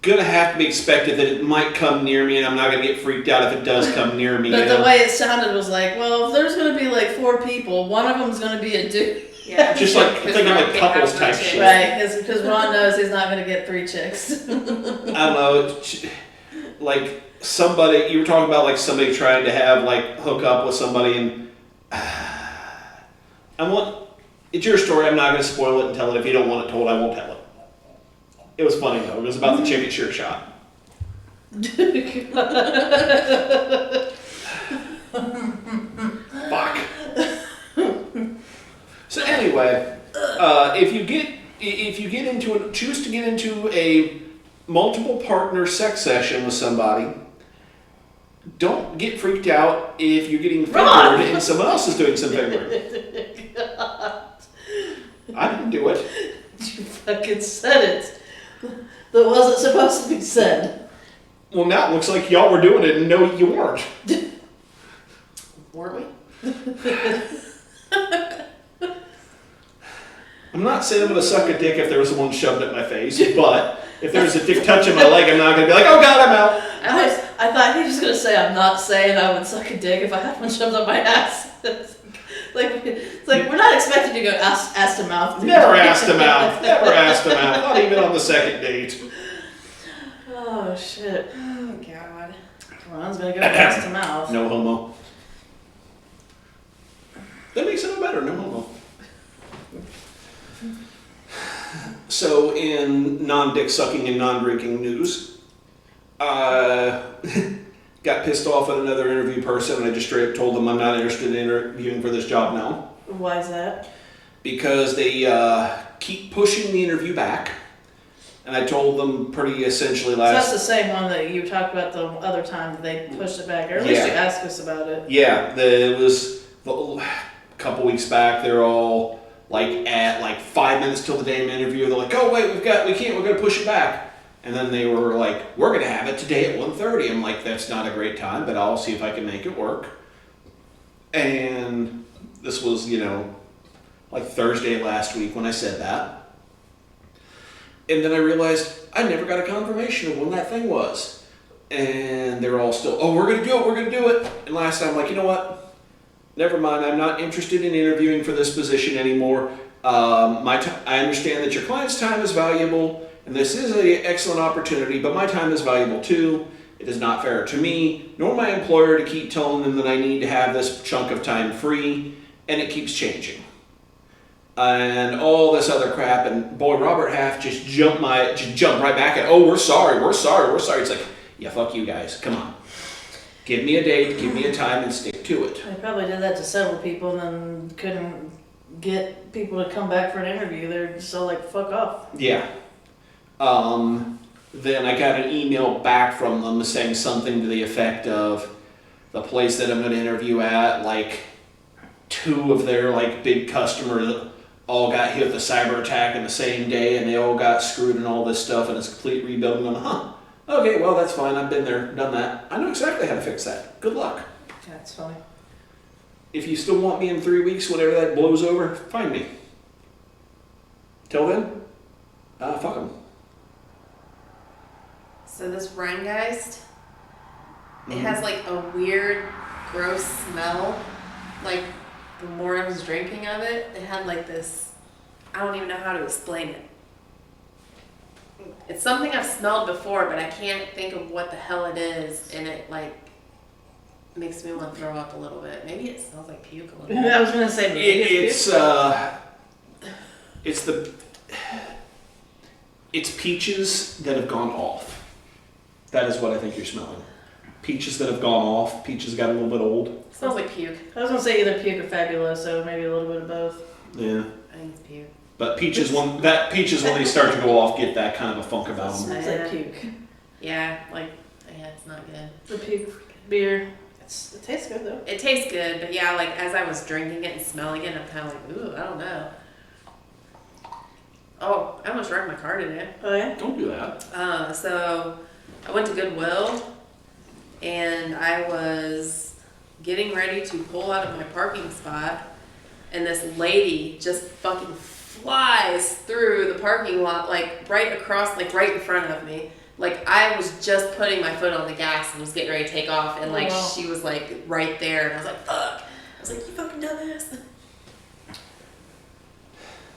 gonna have to be expected that it might come near me, and I'm not gonna get freaked out if it does come near me. But the way it sounded was like, well, if there's going to be like four people, one of them's going to be a dude. Yeah. Just like Because thinking Ron like can't couples have type no shit. chicks. Right, because Ron knows he's not going to get 3 chicks. I don't know, like somebody you were talking about, like somebody trying to have like hook up with somebody, and it's your story. I'm not gonna spoil it and tell it. If you don't want it told, I won't tell it. It was funny though. It was about the chick at Sure Shot. Fuck. So anyway, if you choose to get into a multiple partner sex session with somebody, don't get freaked out if you're getting fingered and someone else is doing some fingering. I didn't do it. You fucking said it. That wasn't supposed to be said. Well, now it looks like y'all were doing it and no, you weren't. Weren't we? I'm not saying I'm gonna suck a dick if there was one shoved at my face, but if there's a dick touching my leg, I'm not gonna be like, oh god, I'm out. I thought he was just gonna say I'm not saying I would suck a dick if I had one shoved up my ass. It's like we're not expected to go ass to mouth. Never asked him out. Never asked him out. Not even on the second date. Oh shit. Oh god. Ron's gonna go ass to mouth. No homo. That makes it no better. No homo. So, in non-dick sucking and non-drinking news, got pissed off at another interview person, and I just straight up told them I'm not interested in interviewing for this job now. Why is that? Because they keep pushing the interview back. And I told them pretty essentially So that's last... the same one that you talked about the other time that they pushed it back, or at least you Yeah. asked us about it. Yeah, it was a couple weeks back. They're all like at like 5 minutes till the damn interview. They're like, "Oh wait, we're gonna push it back." And then they were like, we're going to have it today at 1:30. I'm like, that's not a great time, but I'll see if I can make it work. And this was, like Thursday last week when I said that. And then I realized I never got a confirmation of when that thing was. And they were all still, oh, we're going to do it. And last time I'm like, you know what? Never mind, I'm not interested in interviewing for this position anymore. I understand that your client's time is valuable, and this is an excellent opportunity, but my time is valuable too. It is not fair to me, nor my employer, to keep telling them that I need to have this chunk of time free, and it keeps changing. And all this other crap, and boy, Robert Half just jumped right back at, oh, we're sorry. It's like, yeah, fuck you guys, come on. Give me a date, give me a time, and stick to it. I probably did that to several people and then couldn't get people to come back for an interview. They're just all like, fuck off. Yeah. Then I got an email back from them saying something to the effect of the place that I'm going to interview at, like 2 of their like big customers all got hit with a cyber attack in the same day, and they all got screwed and all this stuff, and it's a complete rebuilding. I'm okay, well that's fine. I've been there, done that. I know exactly how to fix that. Good luck. That's funny. If you still want me in 3 weeks, whenever that blows over, find me. Till then, fuck them. So this Rheingeist, it has like a weird, gross smell. Like the more I was drinking of it, it had like this, I don't even know how to explain it. It's something I've smelled before, but I can't think of what the hell it is, and it like makes me want to throw up a little bit. Maybe it smells like puke a little bit. I was gonna say maybe it's peaches that have gone off. That is what I think you're smelling. Peaches that have gone off. Peaches got a little bit old. It smells like puke. I was gonna say either puke or fabuloso, maybe a little bit of both. Yeah. I think it's puke. But peaches when they start to go off, get that kind of a funk about them. Smells like puke. Yeah, it's not good. The puke beer. It tastes good though. It tastes good, but yeah, like as I was drinking it and smelling it, I'm kind of like, ooh, I don't know. Oh, I almost wrecked my car today. Oh yeah? Don't do that. So I went to Goodwill and I was getting ready to pull out of my parking spot, and this lady just fucking flies through the parking lot, like right across, like right in front of me. Like I was just putting my foot on the gas and was getting ready to take off, and like she was like right there, and I was like, fuck. I was like, you fucking dumbass.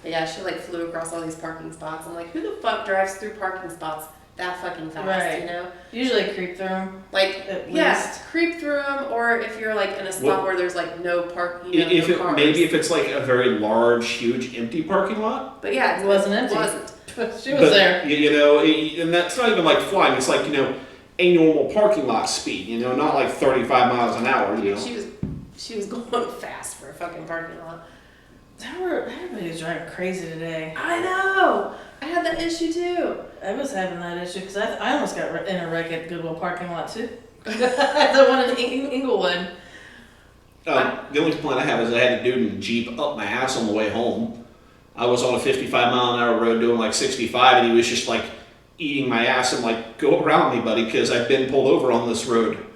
But yeah, she like flew across all these parking spots. I'm like, who the fuck drives through parking spots that fucking fast, Right. you know? Usually creep through them. Like, At yeah, least. creep through them, or if you're like in a spot Well, where there's like no parking, no cars. Maybe if it's like a very large, huge, empty parking lot. But yeah, It wasn't empty. It wasn't. She was But, there. And that's not even like flying. It's like, a normal parking lot speed, not like 35 miles an hour, She was going fast for a fucking parking lot. Everybody's driving crazy today. I know. I had that issue too. I was having that issue because I almost got in a wreck at Goodwill parking lot too. The one in Inglewood. The only complaint I have is I had a dude in a Jeep up my ass on the way home. I was on a 55 mile an hour road doing like 65, and he was just like eating my ass and like, go around me, buddy, because I've been pulled over on this road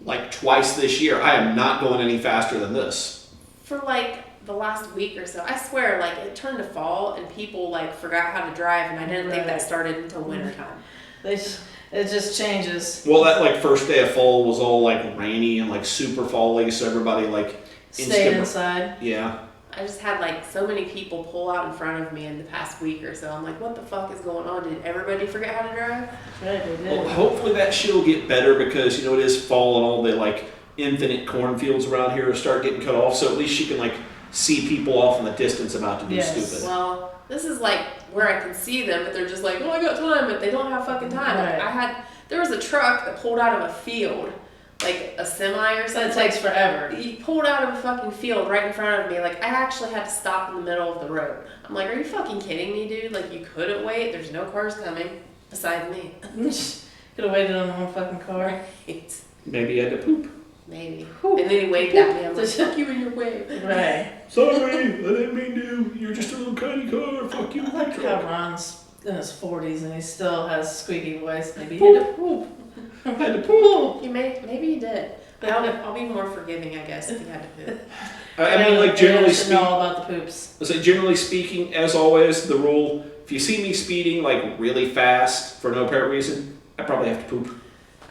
like twice this year. I am not going any faster than this. For like the last week or so, I swear, like it turned to fall and people like forgot how to drive, and I didn't think that started until wintertime. It just changes. Well, that like first day of fall was all like rainy and like super fall-y, so everybody like Stayed inside. Yeah. I just had like so many people pull out in front of me in the past week or so. I'm like, what the fuck is going on? Did everybody forget how to drive? Right, they did. Well, hopefully that shit will get better because it is fall and all the like infinite cornfields around here start getting cut off. So at least you can like see people off in the distance about to do stupid. Well, this is like where I can see them, but they're just like, oh, I got time, but they don't have fucking time. Right. Like there was a truck that pulled out of a field, like a semi or something. That takes forever. He pulled out of a fucking field right in front of me. Like I actually had to stop in the middle of the road. I'm like, are you fucking kidding me, dude? Like you couldn't wait. There's no cars coming besides me. Could have waited on one fucking car. Right. Maybe you had to poop. Maybe. Whew. And then he waved at me. I'm like, fuck you in your wave. Right. Sorry, I didn't mean to. You're just a little tiny car. Fuck you. I like how Ron's in his 40s and he still has squeaky voice. Maybe he had to poop. I had to poop. Maybe you did. I'll be more forgiving, I guess, if you had to poop. I mean, like generally know speaking, all about the poops. I say generally speaking, as always, the rule: if you see me speeding like really fast for no apparent reason, I probably have to poop.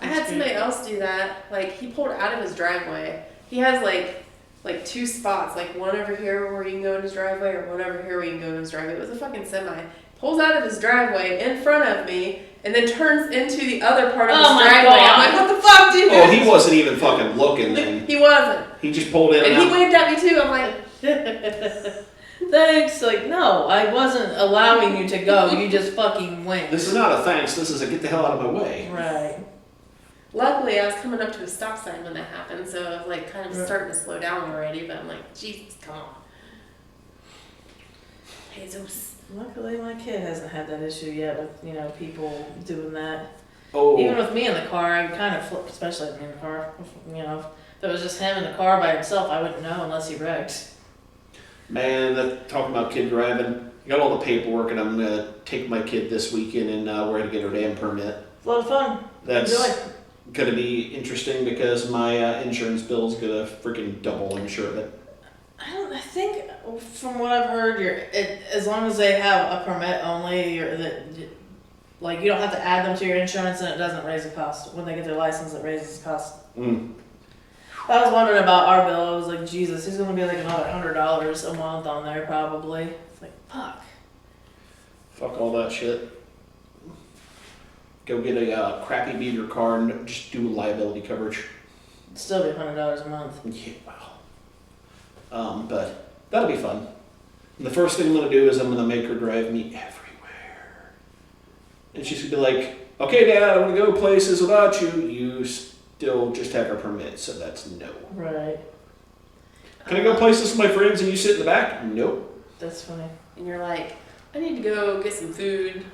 I had somebody else do that. Like, he pulled out of his driveway. He has like two spots, like one over here where you can go in his driveway, or one over here where you can go in his driveway. It was a fucking semi. Pulls out of his driveway in front of me, and then turns into the other part of his driveway. God. I'm like, what the fuck, dude? Oh, he wasn't even fucking looking then. He wasn't. He just pulled in And and he out. waved at me too. I'm like, Thanks. Like, no, I wasn't allowing you to go. You just fucking went. This is not a thanks. This is a get the hell out of my way. Right. luckily I was coming up to a stop sign when that happened, so I was like kind of starting to slow down already, but I'm like, Jesus, come on. Jesus. Luckily, my kid hasn't had that issue yet with, people doing that. Oh. Even with me in the car, I kind of flip, especially with me in the car, if it was just him in the car by himself, I wouldn't know unless he wrecked. Man, talking about kid driving, I got all the paperwork and I'm going to take my kid this weekend and we're going to get her damn permit. It's a lot of fun. That's Enjoy. going to be interesting because my insurance bill's going to freaking double, I'm sure of it. I think from what I've heard, as long as they have a permit only, you don't have to add them to your insurance and it doesn't raise the cost. When they get their license, it raises the cost. Mm. I was wondering about our bill. I was like, Jesus, he's gonna be like another $100 a month on there probably. It's like, fuck. Fuck all that shit. Go get a crappy beater car and just do liability coverage. It'd still be $100 a month. Yeah, wow. But that'll be fun. And the first thing I'm gonna do is I'm gonna make her drive me everywhere. And she's gonna be like, okay, Dad, I wanna go places without you. You still just have her permit, so that's no. Right. Can I go places with my friends and you sit in the back? Nope. That's funny. And you're like, I need to go get some food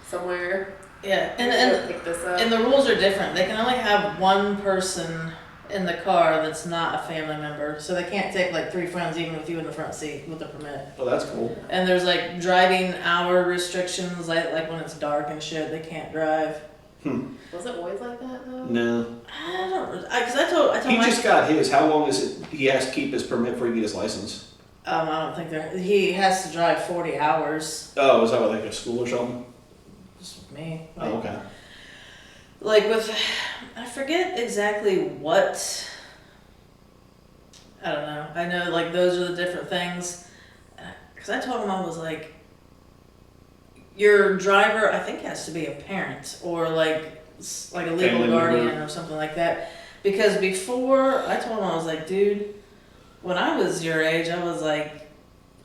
somewhere. Yeah, Go and pick this up. and the rules are different. They can only have one person in the car that's not a family member, so they can't take like 3 friends even with you in the front seat with the permit. Oh, that's cool. And there's like driving hour restrictions, like when it's dark and shit, they can't drive. Was it always like that though? No. I don't, cause I told He my, just got his. How long is it he has to keep his permit before he gets his license? I don't think he has to drive 40 hours. Oh, is that like a school or something? Just with me. Oh, okay. Like with, I forget exactly what, I don't know. I know like those are the different things. Cause I told him, I was like, your driver, I think, has to be a parent or like a legal Family guardian member. or something like that. Because before, I told him, I was like, dude, when I was your age, I was like,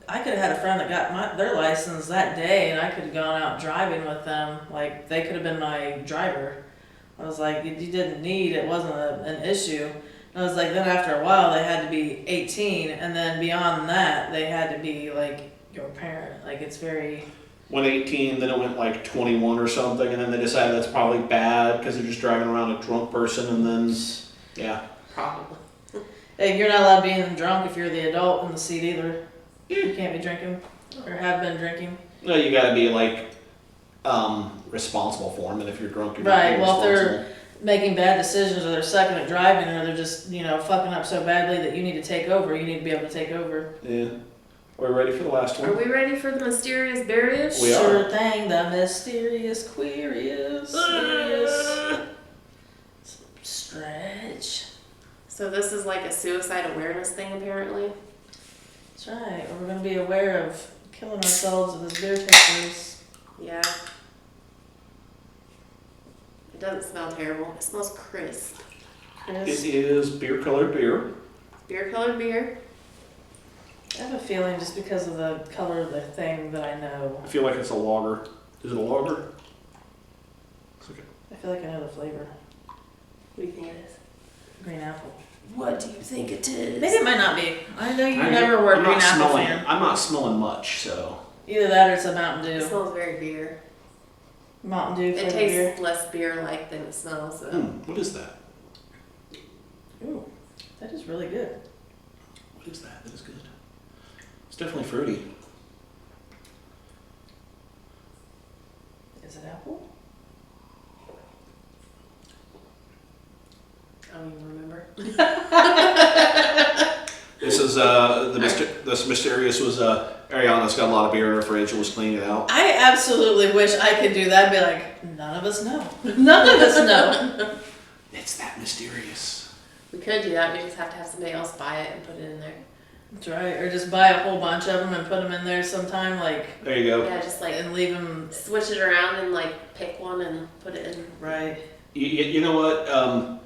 I could have had a friend that got their license that day and I could have gone out driving with them. Like, they could have been my driver. I was like, you didn't need, it wasn't an issue. And I was like, then after a while, they had to be 18. And then beyond that, they had to be like your parent. Like, it's very... Went 18, then it went like 21 or something, and then they decided that's probably bad because they're just driving around a drunk person, and then, yeah. Probably. Hey, you're not allowed being drunk if you're the adult in the seat either. You can't be drinking or have been drinking. No, you gotta be like, responsible for them, and if you're drunk, you're not Right, well, if responsible. they're making bad decisions or they're sucking at driving or they're just, fucking up so badly that you need to take over, you need to be able to take over. Yeah. Are we ready for the last one? Are we ready for the mysterious berries? We are. Sure thing, the mysterious queeriest. Stretch. So this is like a suicide awareness thing apparently. That's right, or we're going to be aware of killing ourselves with this beer textures. Yeah. It doesn't smell terrible. It smells crisp. It is beer-colored beer. Beer colored beer. I have a feeling just because of the color of the thing that I know. I feel like it's a lager. Is it a lager? I feel like I know the flavor. What do you think it is? Green apple. What do you think it is? Maybe it might not be. I know you never were a I'm green not apple smelling. fan. I'm not smelling much, so. Either that or it's a Mountain It Dew. smells very beer. Mountain Dew It flavored tastes beer. less beer-like than it smells. So. What is that? Ooh, that is really good. What is that? That is good. It's definitely fruity. Is it apple? I don't even remember. This is this mysterious was Ariana's got a lot of beer in her fridge and was cleaning it out. I absolutely wish I could do that. Be like, none of us know. None of us know. It's that mysterious. We could do that. We just have to have somebody else buy it and put it in there. That's right. Or just buy a whole bunch of them and put them in there sometime, like, There you go. Yeah, just like and leave them. switch it around and like pick one and put it in. Right. You know what?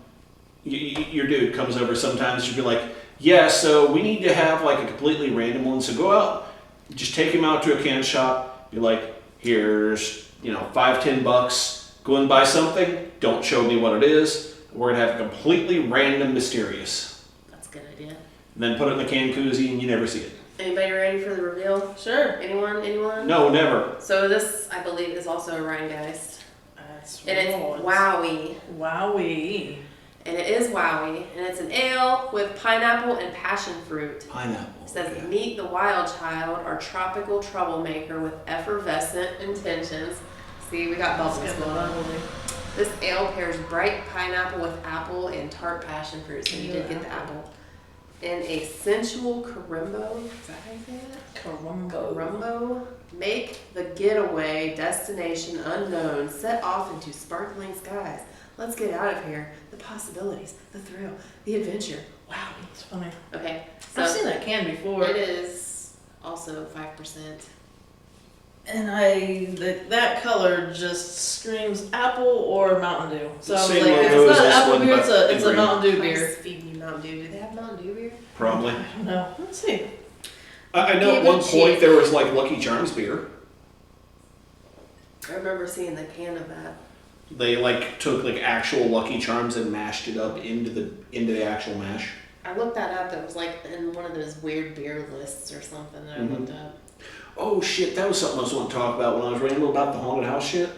Your dude comes over sometimes. You'd be like, yeah, so we need to have like a completely random one. So go out, just take him out to a can shop. Be like, here's $5-10. Go and buy something. Don't show me what it is. We're gonna have a completely random mysterious. That's a good idea. And then put it in the can koozie and you never see it. Anybody ready for the reveal? Sure. Anyone? No, never. So this, I believe, is also a Rheingeist. That's And it's right. wowie. Wowie. And it is wowie. And it's an ale with pineapple and passion fruit. Pineapple. It says, yeah. meet the wild child, our tropical troublemaker with effervescent intentions. See, we got bubbles Let's get going on. bubbly. This ale pairs bright pineapple with apple and tart passion fruit. So you Yeah, did get the apple. And a sensual carumbo. Is that how you say that? Carumbo. Carumbo. Make the getaway destination unknown. Set off into sparkling skies. Let's get out of here. The possibilities, the thrill, the adventure. Wow. It's funny. Okay. I've So seen that can before. it is also 5%. And that color just screams apple or Mountain Dew. So I was Same like, logo if as it's not this apple one, beer, but it's a in green. Mountain Dew I'm beer. just feeding you Mountain Dew. Do they have Mountain Dew beer? Probably. I don't know. Let's see. I know at Give it one a point shake. there was like Lucky Charms beer. I remember seeing the can of that. They like took like actual Lucky Charms and mashed it up into the actual mash. I looked that up. It was like in one of those weird beer lists or something that I looked up. Oh shit, that was something I was wanting to talk about when I was rambling about the haunted house shit.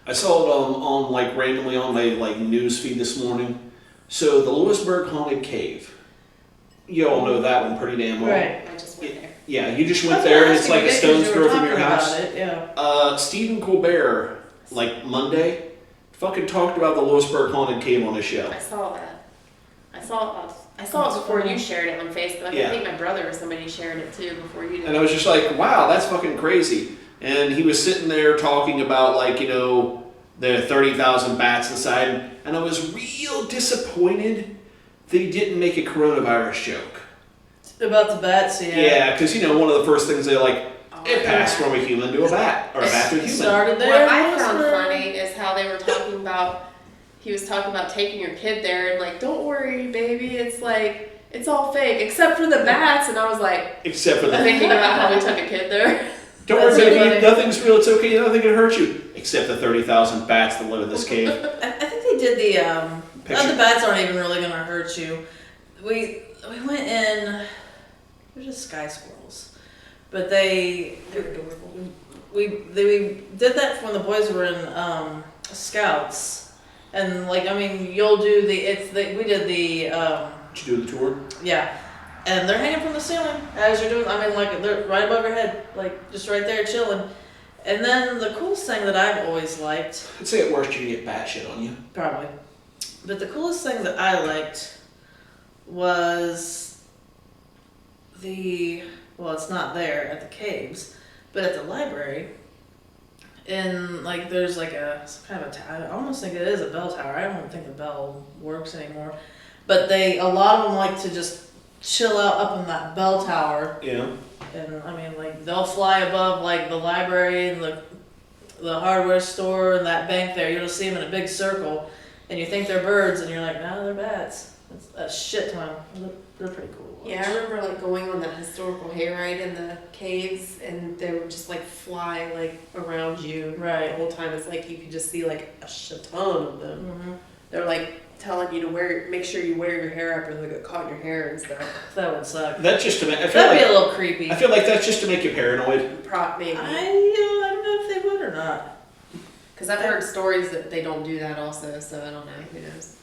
I saw it on like randomly on my like news feed this morning. So the Lewisburg Haunted Cave. You all know that one pretty damn well. Right. I just went there. Yeah, you just went That's there what I and was it's like a asking you stone's because you were throw from your talking house. about it, yeah. Stephen Colbert, like Monday, fucking talked about the Lewisburg Haunted Cave on his show. I saw that. I saw it before you shared it on Facebook. Yeah. I think my brother or somebody shared it too before you did. And I was just like, wow, that's fucking crazy. And he was sitting there talking about like, there are 30,000 bats inside. And I was real disappointed that he didn't make a coronavirus joke. About the bats, yeah. Yeah, because one of the first things they like, Oh, it passed yeah. from a human to a bat, or a bat to a human. Started there. What I found Lewisburg. funny is how they were talking about. He was talking about taking your kid there and like, don't worry, baby. It's like it's all fake except for the bats. And I was like, Except for the thinking about how we took a kid there. don't worry, That's so baby, funny. nothing's real, it's okay, nothing can hurt you. Except the 30,000 bats that live in this cave. I think they did the Picture. the bats aren't even really gonna hurt you. We went in. They're just sky squirrels, but they They're adorable. we did that when the boys were in scouts, and you'll do we did the Did you do the tour? yeah, and they're hanging from the ceiling as you're doing. They're right above your head, like just right there chilling. And then the coolest thing that I've always liked. I'd say at worst you get bat shit on you. Probably. But the coolest thing that I liked was it's not there at the caves, but at the library. And there's some kind of a tower. I almost think it is a bell tower. I don't think the bell works anymore. But a lot of them like to just chill out up in that bell tower. Yeah. And they'll fly above the library and the hardware store and that bank there. You'll see them in a big circle, and you think they're birds, and you're like, no, they're bats. It's a shit ton. They're pretty cool. Yeah, I remember going on that historical hayride in the caves, and they would just fly around you the Right. whole time. It's like you could just see a shit ton of them. Mm-hmm. They're telling you to make sure you wear your hair up, or they'll get caught in your hair and stuff. That would suck. That's just to make. That'd be a little creepy. I feel like that's just to make you paranoid. Maybe. I don't know if they would or not. Because I've heard stories that they don't do that also, so I don't know. Who knows?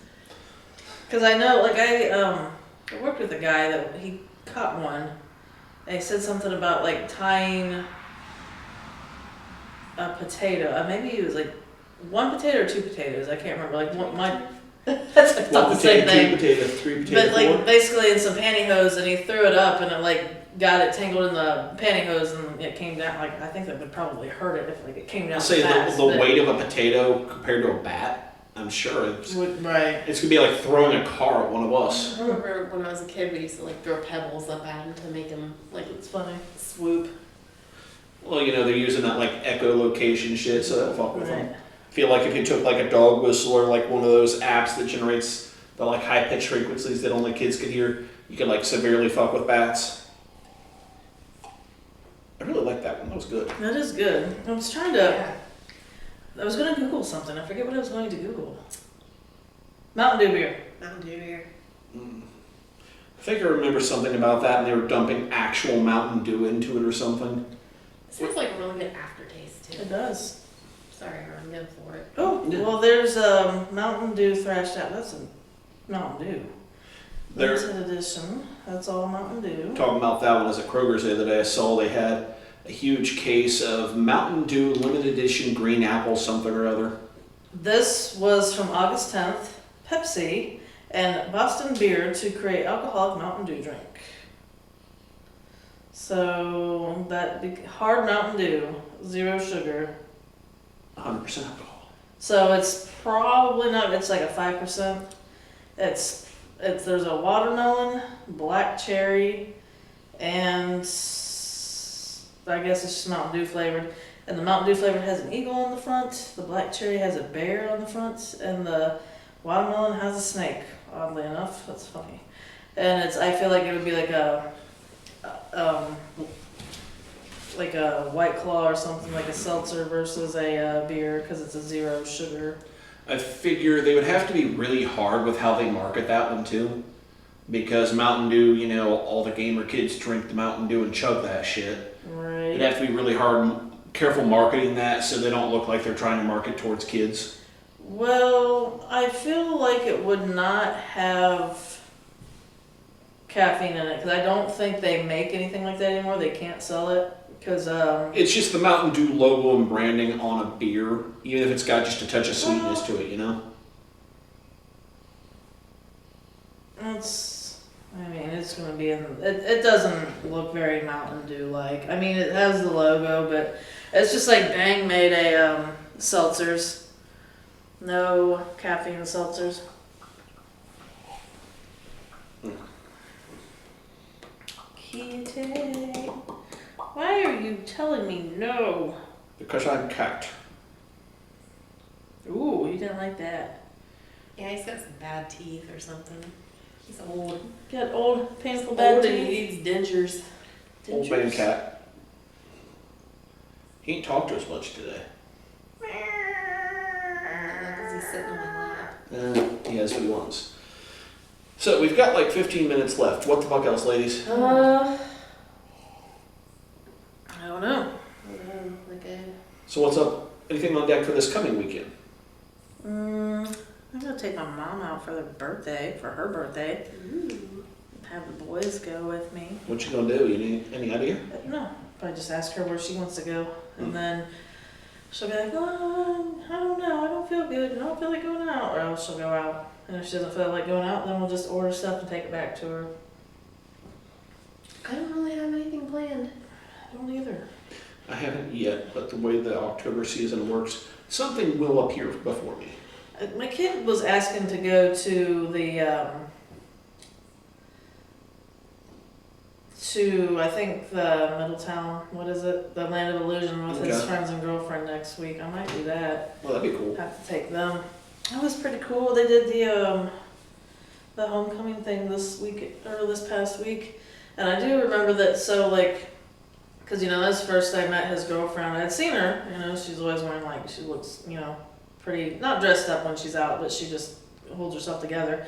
Because I know, I worked with a guy that he caught one, and he said something about tying a potato. Maybe it was like one potato or two potatoes. I can't remember. Like that's like not One the same potato, two thing. potato, three potato, But like four. basically in some pantyhose, and he threw it up, and it like got it tangled in the pantyhose, and it came down. Like I think that would probably hurt it if like it came down I'll say fast. the weight of a potato compared to a bat. I'm sure Right. it's gonna be like throwing a car at one of us. I remember when I was a kid, we used to like throw pebbles up at him to make him like It's funny. swoop. Well, they're using that like echolocation shit, so that'll fuck with them. Right. I feel like if you took like a dog whistle or like one of those apps that generates the like high pitched frequencies that only kids could hear, you could like severely fuck with bats. I really like that one. That was good. That is good. I was trying to. Yeah. I was going to Google something. I forget what I was going to Google. Mountain Dew beer. Mountain Dew beer. I think I remember something about that, and they were dumping actual Mountain Dew into it or something. It smells like a really good aftertaste too. It does. Sorry, I'm good for it. Oh, Yeah. well, there's Mountain Dew thrashed out. That's a Mountain Dew. They're Limited edition. That's all Mountain Dew. talking about that one as at Kroger's the other day. I saw they had a huge case of Mountain Dew limited edition green apple something or other. This was from August 10th. Pepsi and Boston Beer to create alcoholic Mountain Dew drink. So that hard Mountain Dew, 0 sugar. 100% alcohol. So it's probably not. It's like a 5%. It's there's a watermelon, black cherry, and I guess it's just Mountain Dew flavored. And the Mountain Dew flavored has an eagle on the front. The black cherry has a bear on the front, and the watermelon has a snake. Oddly enough, that's funny. And I feel like it would be like a White Claw or something, like a seltzer versus a beer, because it's a 0 sugar. I figure they would have to be really hard with how they market that one too. Because Mountain Dew, all the gamer kids drink the Mountain Dew and chug that shit. Right. It'd have to be really hard, careful marketing that so they don't look like they're trying to market towards kids. Well, I feel like it would not have caffeine in it, because I don't think they make anything like that anymore. They can't sell it, because It's just the Mountain Dew logo and branding on a beer, even if it's got just a touch of sweetness to it, it's going to be in. It doesn't look very Mountain Dew like. I mean, it has the logo, but it's just like Bang made a seltzers. No caffeine seltzers. Kitty, why are you telling me no? Because I'm cat. Ooh, you didn't like that. Yeah, he's got some bad teeth or something. He's old. Got old, painful bad Old and he teeth. needs dentures. Old man cat. He ain't talked to us much today. Because he's sitting on my lap. He has what he wants. So we've got like 15 minutes left. What the fuck else, ladies? I don't know. Okay. So what's up? Anything on deck for this coming weekend? I'm gonna take my mom out for her birthday. Ooh. Have the boys go with me. What you gonna do? Any idea? No, probably just ask her where she wants to go, and then she'll be like, "Oh, I don't know. I don't feel good. I don't feel like going out." Or else she'll go out, and if she doesn't feel like going out, then we'll just order stuff and take it back to her. I don't really have anything planned. I don't either. I haven't yet, but the way the October season works, something will appear before me. My kid was asking to go to the I think the Middletown, what is it? The Land of Illusion with his Okay. friends and girlfriend next week. I might do that. Well, that'd be cool. Have to take them. That was pretty cool. They did the homecoming thing this past week, and I do remember that. So like, cause that's the first I met his girlfriend. I'd seen her. She's always wearing she looks pretty, not dressed up when she's out, but she just holds herself together.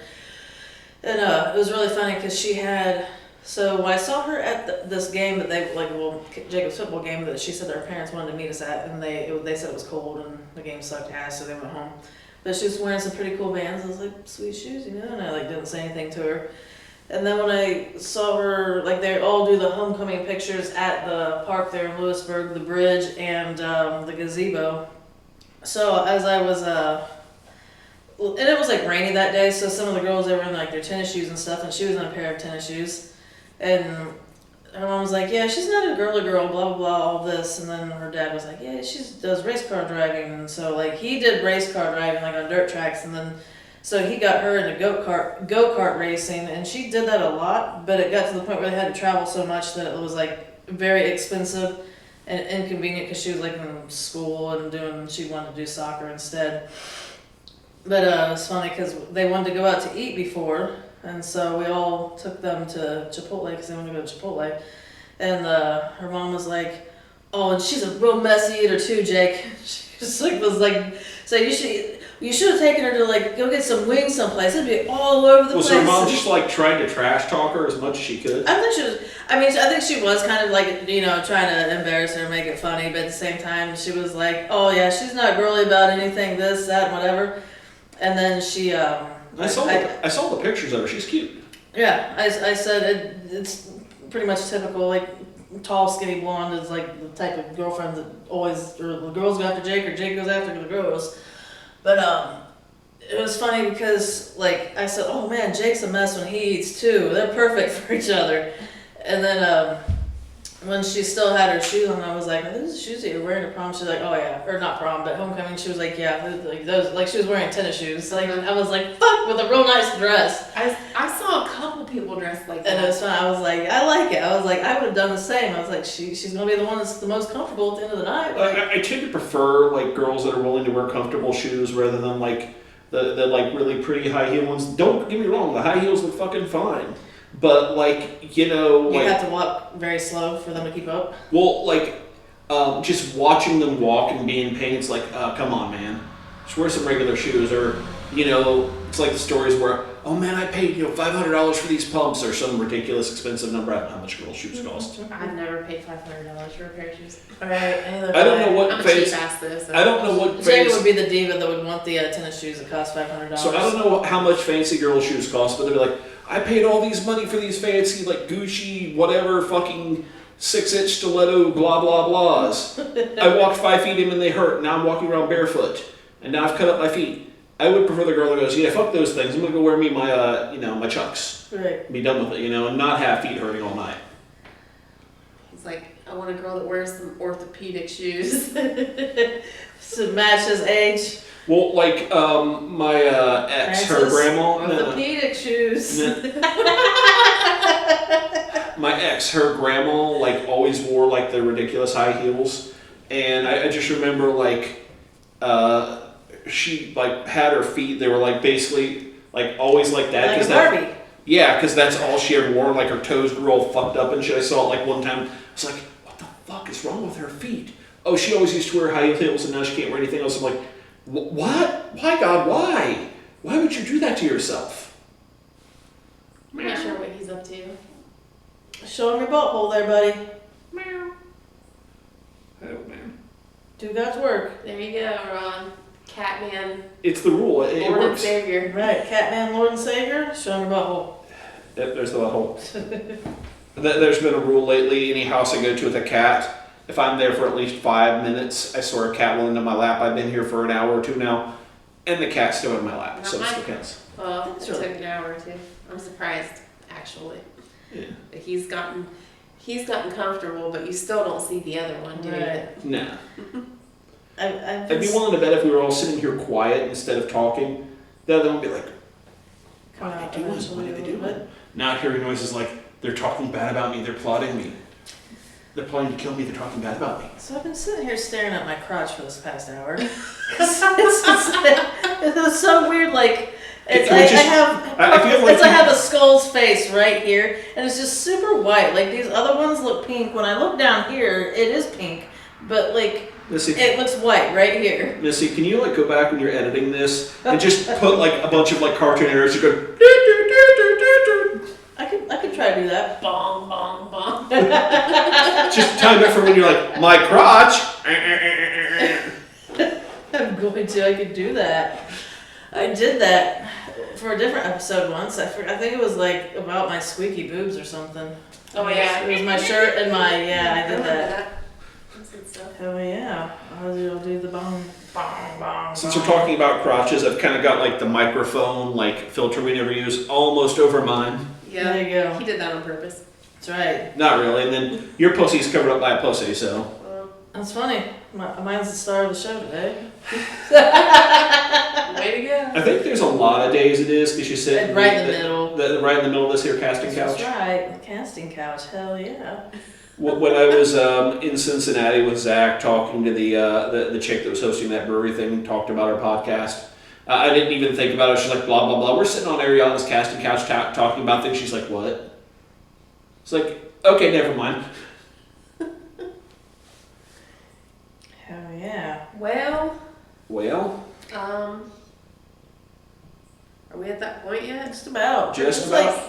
And it was really funny because she had. So when I saw her at this game that Jacob's football game that she said that her parents wanted to meet us at, and they said it was cold and the game sucked ass, so they went home. But she was wearing some pretty cool Vans. I was like, sweet shoes, and I didn't say anything to her. And then when I saw her, like they all do the homecoming pictures at the park there in Lewisburg, the bridge and the gazebo. So as I was, and it was like rainy that day, so some of the girls, they were in like their tennis shoes and stuff, and she was in a pair of tennis shoes. And her mom was like, yeah, she's not a girly girl, blah, blah, blah, all this. And then her dad was like, yeah, she does race car driving. And so like he did race car driving like on dirt tracks, and then so he got her into go-kart racing, and she did that a lot, but it got to the point where they had to travel so much that it was like very expensive and inconvenient because she was like in school and she wanted to do soccer instead. But it's funny because they wanted to go out to eat before, and so we all took them to Chipotle because they wanted to go to Chipotle. And her mom was like, oh, and she's a real messy eater too, Jake. She just like was like, so you should have taken her to like go get some wings someplace. It'd be all over the place. Was her mom just like trying to trash talk her as much as she could? I think she was kind of like, you know, trying to embarrass her and make it funny, but at the same time she was like, oh yeah, she's not girly about anything, this, that, whatever. And then she I saw the pictures of her. She's cute. Yeah, I said it's pretty much typical, like tall, skinny blonde is like the type of girlfriend that always, or the girls go after Jake or Jake goes after the girls. But it was funny because like I said, oh man, Jake's a mess when he eats too. They're perfect for each other. And then when she still had her shoes on, I was like, are those shoes that you're wearing to prom? She's like, oh yeah, or not prom, but homecoming. She was like, yeah, like those, like she was wearing tennis shoes. Like I was like, fuck, with a real nice dress. I saw a couple people dressed like that. And it was fun. I was like, I like it. I was like, I would have done the same. I was like, she's gonna be the one that's the most comfortable at the end of the night. Like, I tend to prefer like girls that are willing to wear comfortable shoes rather than like the like really pretty high heel ones. Don't get me wrong, the high heels look fucking fine. But like, you know, you like, have to walk very slow for them to keep up. well, like, just watching them walk and be in pain, it's like, come on, man, just wear some regular shoes. Or, you know, it's like the stories where, oh man, I paid $500 for these pumps, or some ridiculous expensive number. I don't know how much girls' shoes cost. I've never paid $500 for a pair of shoes. Alright, I don't know what I'm a phase. cheap ass this. I don't know what Jake phase. would be the diva that would want the tennis shoes that cost $500. So I don't know how much fancy girl shoes cost, but they'd be like, I paid all these money for these fancy, like Gucci, whatever, fucking 6-inch stiletto, blah, blah, blahs. I walked 5 feet in and they hurt. Now I'm walking around barefoot. And now I've cut up my feet. I would prefer the girl that goes, yeah, fuck those things. I'm going to go wear me my, my Chucks. Right. Be done with it, and not have feet hurting all night. He's like, I want a girl that wears some orthopedic shoes. To match his age. Well, like, my ex, her grandma. Orthopedic shoes. My ex, her grandma, like, always wore, like, the ridiculous high heels. And I just remember, like, she, like, had her feet, they were, like, basically, like, always like that. Like a Barbie. Yeah, because that's all she ever wore. Like, her toes grew all fucked up and shit. I saw it, like, one time. I was like, what the fuck is wrong with her feet? Oh, she always used to wear high heels and now she can't wear anything else. I'm like, what? Why, God, why? Why would you do that to yourself? I'm not sure what he's up to. Show him your butthole there, buddy. Meow. Oh, man. Do God's work. There you go, Ron. Catman. It's the rule. It Lord and works. Savior. Right, Catman, Lord and Savior. Show him your butthole. Yep, there's the butthole. There's been a rule lately, any house I go to with a cat, if I'm there for at least 5 minutes, I swear a cat will into my lap. I've been here for an hour or two now, and the cat's still in my lap, Not so it mine. still counts. Well, it really- took an hour or two. I'm surprised, actually. Yeah. But he's gotten comfortable, but you still don't see the other one doing Right. it. Nah. I've I'd be willing to bet if we were all sitting here quiet instead of talking, the other one would be like, what are they doing? What are they doing? Not hearing noises like, they're talking bad about me, they're plotting me. They're plotting to kill me, they're talking bad about me. So I've been sitting here staring at my crotch for this past hour. It's so weird, like, it's, Can we just- I feel like I have a skull's face right here, and it's just super white. Like, these other ones look pink. When I look down here, it is pink, but, like, Missy, it looks white right here. Missy, can you like go back when you're editing this and just put like a bunch of like cartoon errors to go I could try to do that. Bong, bong, bong. just time it for when you're like, my crotch. I'm going to. I could do that. I did that for a different episode once. I think it was like about my squeaky boobs or something. Oh, yeah. It was my shirt and my, yeah, I did remember that. That's good stuff. Oh yeah, I'll do the bong, bong, bong. Since we're talking about crotches, I've kind of got like the microphone like filter we never use almost over mine. Yeah. There you go. He did that on purpose. That's right. Not really. And then your pussy's covered up by a pussy, so. That's funny. Mine's the star of the show today. Way to go. I think there's a lot of days it is because you sit And right in the middle. right in the middle of this here casting couch. That's right. The casting couch. Hell yeah. When I was in Cincinnati with Zach talking to the chick that was hosting that brewery thing, talked about our podcast. I didn't even think about it. She's like, blah, blah, blah. We're sitting on Ariana's casting couch talking about things. She's like, what? It's like, okay, never mind. Hell yeah. Well, Well, are we at that point yet? Just about. just It's about. like-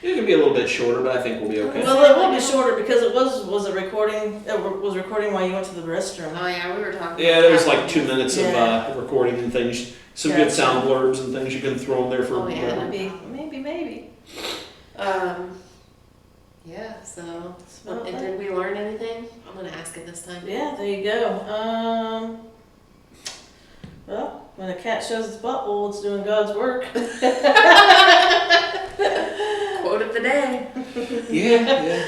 It can be a little bit shorter, but I think we'll be okay. well, it will be shorter because it was it recording. It was recording while you went to the restroom. Oh yeah, we were talking. Yeah, about there was that. like 2 minutes Yeah. of recording and things. Some Gotcha. good sound blurbs and things you can throw in there for. Oh, yeah. Maybe. Yeah. So, That's about and that. did we learn anything? I'm gonna ask it this time. Yeah, there you go. Well, when a cat shows its butthole, it's doing God's work. Quote of the day. Yeah.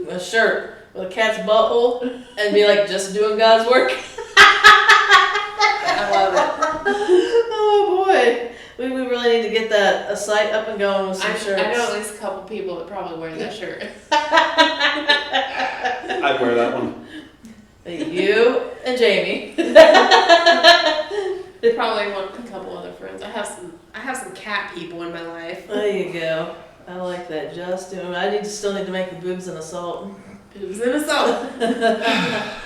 A shirt with a cat's butthole and be like, just doing God's work. I love it. Oh boy. We really need to get a site up and going with some shirts. I know at least a couple people that probably wear that shirt. I'd wear that one. You and Jamie. They probably want a couple other friends. I have some cat people in my life. There you go. I like that. Just doing. I still need to make the boobs an assault. Who's in a song? I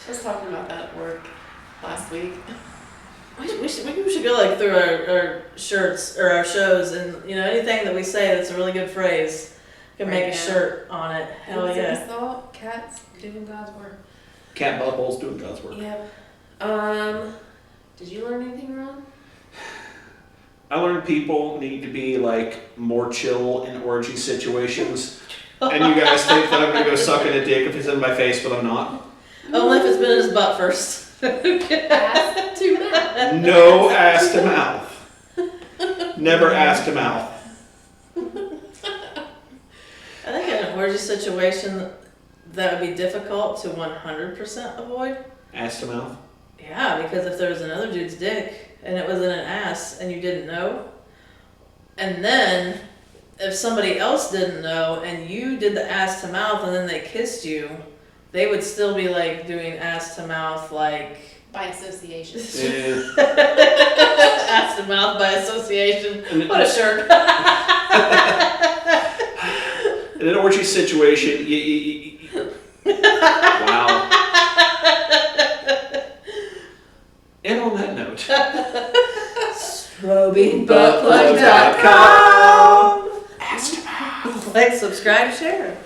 was talking about that at work last week. We should go like through our shirts or our shows, and anything that we say that's a really good phrase can make a Right, yeah. shirt on it. Hell Who's in yeah. a song? Cats doing God's work. Cat buttholes doing God's work. Yep. Did you learn anything, Ron? I learned people need to be like more chill in orgy situations. And you guys think that I'm gonna go sucking a dick if it's in my face, but I'm not. Only if it's been in his butt first. Ass to mouth. No ass to mouth. Never ass to mouth. I think in an orgy situation that would be difficult to 100% avoid. Ass to mouth. Yeah, because if there was another dude's dick and it was in an ass and you didn't know, and then if somebody else didn't know and you did the ass to mouth and then they kissed you, they would still be like doing ass to mouth like By association. Yeah. ass to mouth by association. And- What a shirt. In an orgy situation, wow. And on that note, StrobingButtplug.com. ass to mouth. Like, subscribe, share.